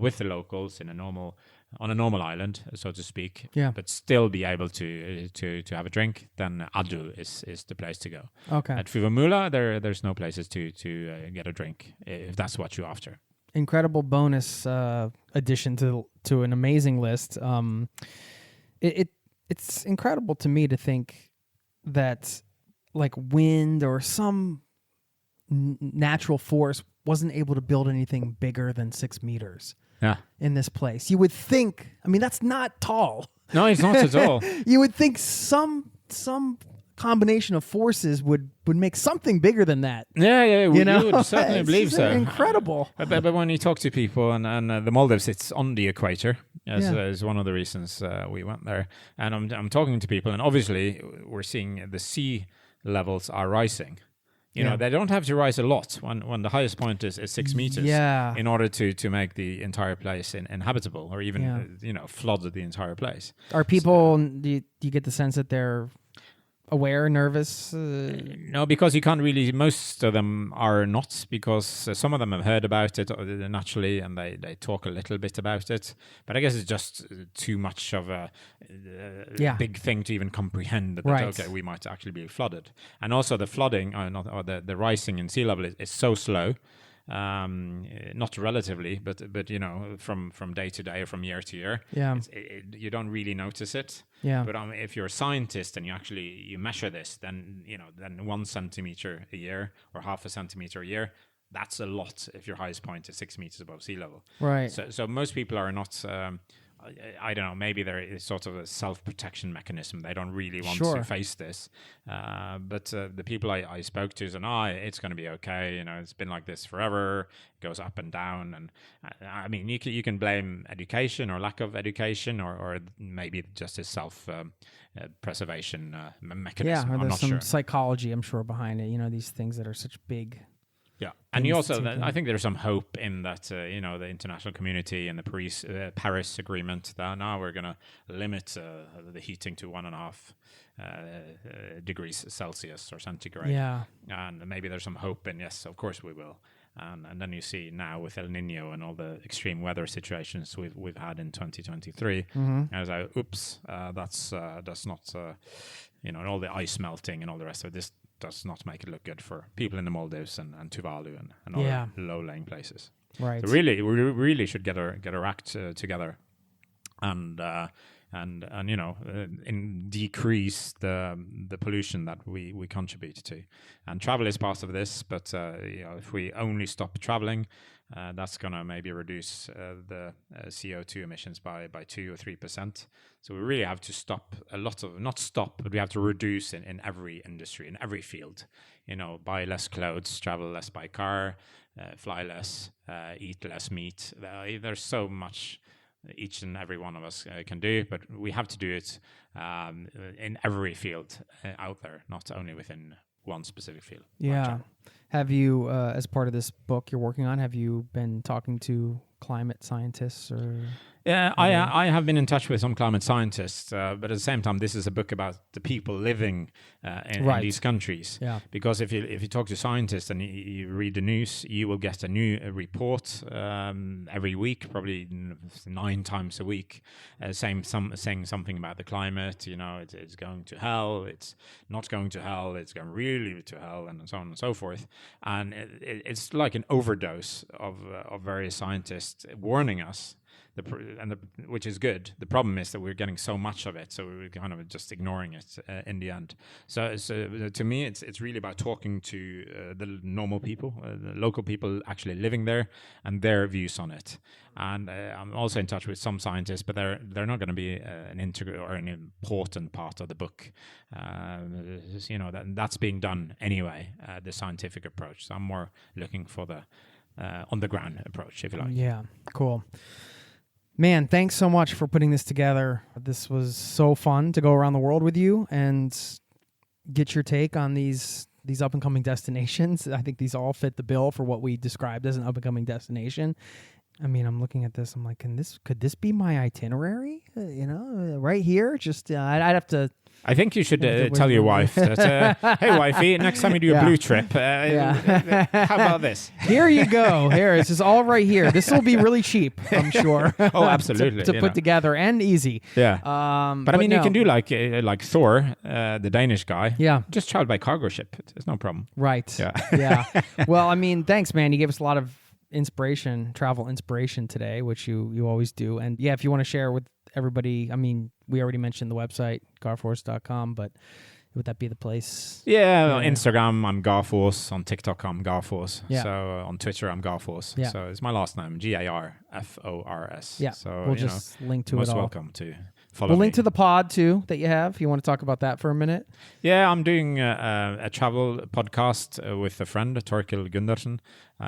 with the locals on a normal island, so to speak, but still be able to have a drink, then Adu is the place to go. Okay. At Fuvahmulah, there's no places to get a drink if that's what you're after. Incredible bonus addition to an amazing list. It's incredible to me to think that like wind or some natural force wasn't able to build anything bigger than 6 meters in this place. You would think, I mean, that's not tall. No, it's not at all. You would think some combination of forces would make something bigger than that. Yeah, you would certainly believe so. Incredible. But when you talk to people, and the Maldives, it's on the equator, is one of the reasons we went there. And I'm talking to people, and obviously we're seeing the sea levels are rising. You know, they don't have to rise a lot when the highest point is 6 meters in order to make the entire place inhabitable or even, flood the entire place. Are people, do you get the sense that they're aware, nervous? No, because you can't really, most of them are not, because some of them have heard about it naturally and they talk a little bit about it. But I guess it's just too much of a big thing to even comprehend that, okay, we might actually be flooded. And also the flooding, the rising in sea level is so slow. Not relatively, but from day to day or from year to year, you don't really notice it. Yeah. But if you're a scientist and you measure this, then 1 centimeter a year or half a centimeter a year, that's a lot. If your highest point is 6 meters above sea level, right? So most people are not. I don't know, maybe there is sort of a self-protection mechanism. They don't really want to face this. But the people I spoke to said, it's going to be okay. It's been like this forever. It goes up and down. And I mean, you can blame education or lack of education or maybe just a self-preservation mechanism. Yeah, or there's I'm not some sure. psychology, I'm sure, behind it. These things that are such big... Yeah, and you also, I think there's some hope in that, the international community and the Paris Agreement that now we're going to limit the heating to 1.5 degrees Celsius or centigrade. Yeah. And maybe there's some hope in, yes, of course we will. And then you see now with El Nino and all the extreme weather situations we've had in 2023, I was like, oops, that's not, and all the ice melting and all the rest of it. This does not make it look good for people in the Maldives and Tuvalu and other low-lying places. Right. So really, we really should get our act together, and decrease the pollution that we contribute to. And travel is part of this, but if we only stop traveling, that's going to maybe reduce the CO2 emissions by 2 or 3%. So we really have to stop but we have to reduce in every industry, in every field. Buy less clothes, travel less by car, fly less, eat less meat. There's so much each and every one of us can do, but we have to do it in every field out there, not only within one specific field. Yeah. Have you, as part of this book you're working on, have you been talking to climate scientists or? Yeah, I have been in touch with some climate scientists, but at the same time, this is a book about the people living in these countries. Yeah. Because if you talk to scientists and you read the news, you will get a new report every week, probably 9 times a week, saying something about the climate. It's going to hell. It's not going to hell. It's going really to hell, and so on and so forth. And it's like an overdose of various scientists warning us which is good. The problem is that we're getting so much of it, so we're kind of just ignoring it in the end. So to me, it's really about talking to the normal people, the local people actually living there, and their views on it. And I'm also in touch with some scientists, but they're not going to be an integral or an important part of the book. That's being done anyway, the scientific approach. So I'm more looking for the on the ground approach, if you like. Yeah, cool. Man, thanks so much for putting this together. This was so fun to go around the world with you and get your take on these up-and-coming destinations. I think these all fit the bill for what we described as an up-and-coming destination. I mean, I'm looking at this. I'm like, could this be my itinerary? Right here. Just I'd have to. I think you should tell your wife that, hey, wifey, next time you do a blue trip, how about this? Here you go. Here, this is all right here. This will be really cheap, I'm sure. Oh, absolutely. to put together and easy. Yeah. But I mean, you can do like Thor, the Danish guy. Yeah. Just travel by cargo ship. There's no problem. Right. Yeah. Yeah. Well, I mean, thanks, man. You gave us a lot of travel inspiration today, which you always do. And yeah, if you want to share with everybody, I mean, we already mentioned the website, garfors.com, but would that be the place? Yeah, on Instagram, I'm Garfors. On TikTok, I'm Garfors. Yeah. So on Twitter, I'm Garfors. Yeah. So it's my last name, Garfors. Yeah. So we'll just link to it all. Most welcome to follow We'll me. link to the pod, too, that you have, if you want to talk about that for a minute. Yeah, I'm doing a travel podcast with a friend, Torkil Gundersen.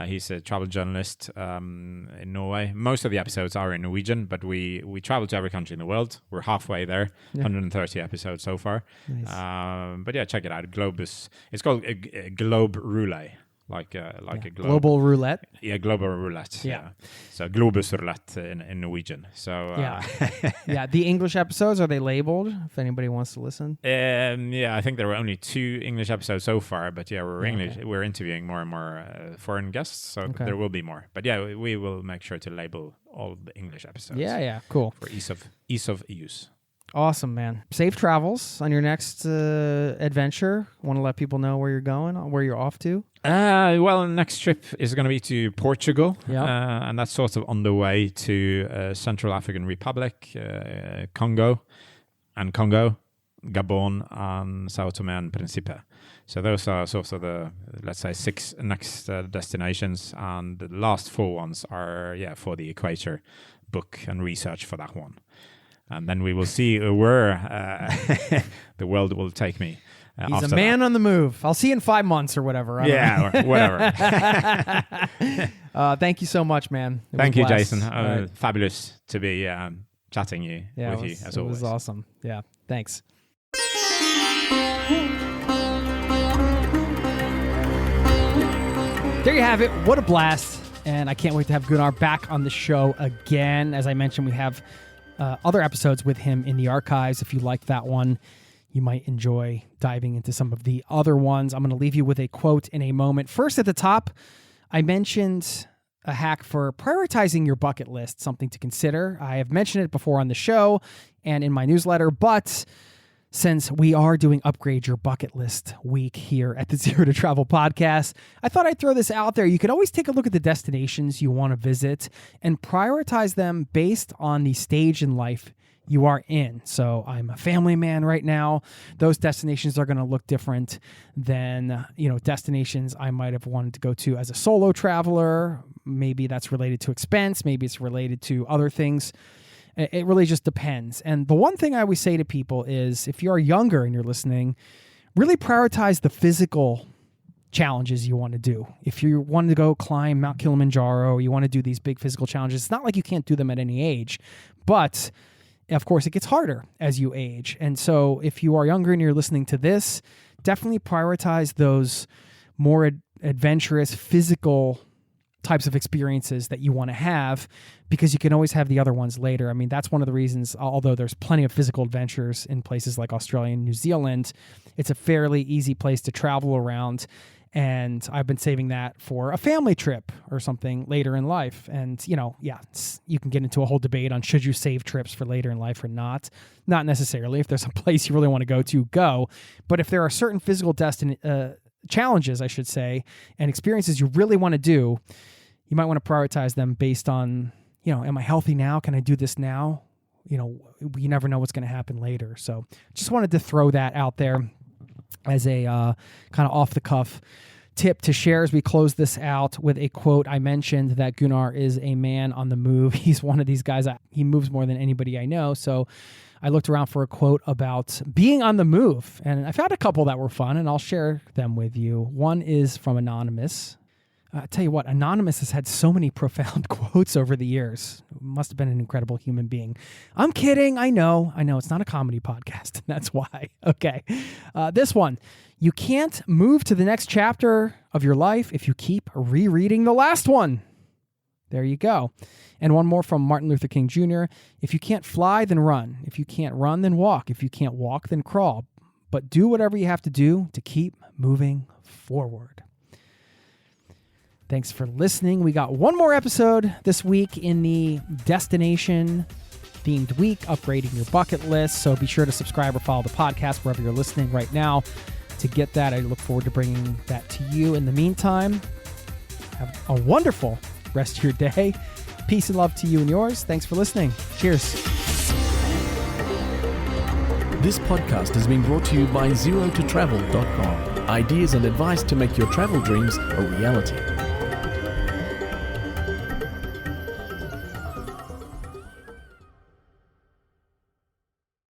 He's a travel journalist in Norway. Most of the episodes are in Norwegian, but we travel to every country in the world. We're halfway there, 130 episodes so far. Nice. But yeah, check it out. Globus. It's called a Globe Roulette. Like a globe. Global roulette. Yeah, global roulette. Yeah. So Globus roulette in Norwegian. So Yeah. The English episodes, are they labeled if anybody wants to listen? Yeah, I think there were only 2 English episodes so far, but yeah, we're interviewing more and more foreign guests, so there will be more. But yeah, we will make sure to label all the English episodes. Yeah, cool. For ease of use. Awesome, man. Safe travels on your next adventure. Want to let people know where you're going, where you're off to? Well, next trip is going to be to Portugal, and that's sort of on the way to Central African Republic, Congo, Gabon, and Sao Tome and Principe. So those are sort of the, let's say, 6 next destinations, and the last 4 ones are, for the equator, book and research for that one. And then we will see where the world will take me. He's a man on the move. I'll see you in 5 months or whatever. Or whatever. Thank you so much, man. Thank you, Jason. Fabulous to be chatting with you as always. It was awesome. Yeah, thanks. There you have it. What a blast. And I can't wait to have Gunnar back on the show again. As I mentioned, we have other episodes with him in the archives. If you liked that one, you might enjoy diving into some of the other ones. I'm going to leave you with a quote in a moment. First, at the top, I mentioned a hack for prioritizing your bucket list, something to consider. I have mentioned it before on the show and in my newsletter, but since we are doing Upgrade Your Bucket List week here at the Zero to Travel podcast, I thought I'd throw this out there. You could always take a look at the destinations you want to visit and prioritize them based on the stage in life you are in. So I'm a family man right now. Those destinations are going to look different than, destinations I might have wanted to go to as a solo traveler. Maybe that's related to expense. Maybe it's related to other things. It really just depends. And the one thing I always say to people is, if you're younger and you're listening, really prioritize the physical challenges you want to do. If you want to go climb Mount Kilimanjaro, you want to do these big physical challenges, it's not like you can't do them at any age, but of course it gets harder as you age. And so if you are younger and you're listening to this, definitely prioritize those more adventurous physical types of experiences that you want to have, because you can always have the other ones later. I mean, that's one of the reasons, although there's plenty of physical adventures in places like Australia and New Zealand, it's a fairly easy place to travel around. And I've been saving that for a family trip or something later in life. And, you can get into a whole debate on should you save trips for later in life or not. Not necessarily. If there's a place you really want to go. But if there are certain physical challenges, I should say, and experiences you really want to do, you might want to prioritize them based on am I healthy now? Can I do this now? You never know what's going to happen later. So just wanted to throw that out there as a kind of off the cuff tip to share as we close this out with a quote. I mentioned that Gunnar is a man on the move. He's one of these guys. He moves more than anybody I know. So I looked around for a quote about being on the move, and I found a couple that were fun, and I'll share them with you. One is from Anonymous. I tell you what, Anonymous has had so many profound quotes over the years. Must have been an incredible human being. I'm kidding. I know. It's not a comedy podcast. That's why. Okay. This one. You can't move to the next chapter of your life if you keep rereading the last one. There you go. And one more from Martin Luther King Jr. If you can't fly, then run. If you can't run, then walk. If you can't walk, then crawl. But do whatever you have to do to keep moving forward. Thanks for listening. We got one more episode this week in the destination themed week, upgrading your bucket list. So be sure to subscribe or follow the podcast wherever you're listening right now to get that. I look forward to bringing that to you. In the meantime, have a wonderful rest of your day. Peace and love to you and yours. Thanks for listening. Cheers. This podcast has been brought to you by ZeroToTravel.com. Ideas and advice to make your travel dreams a reality.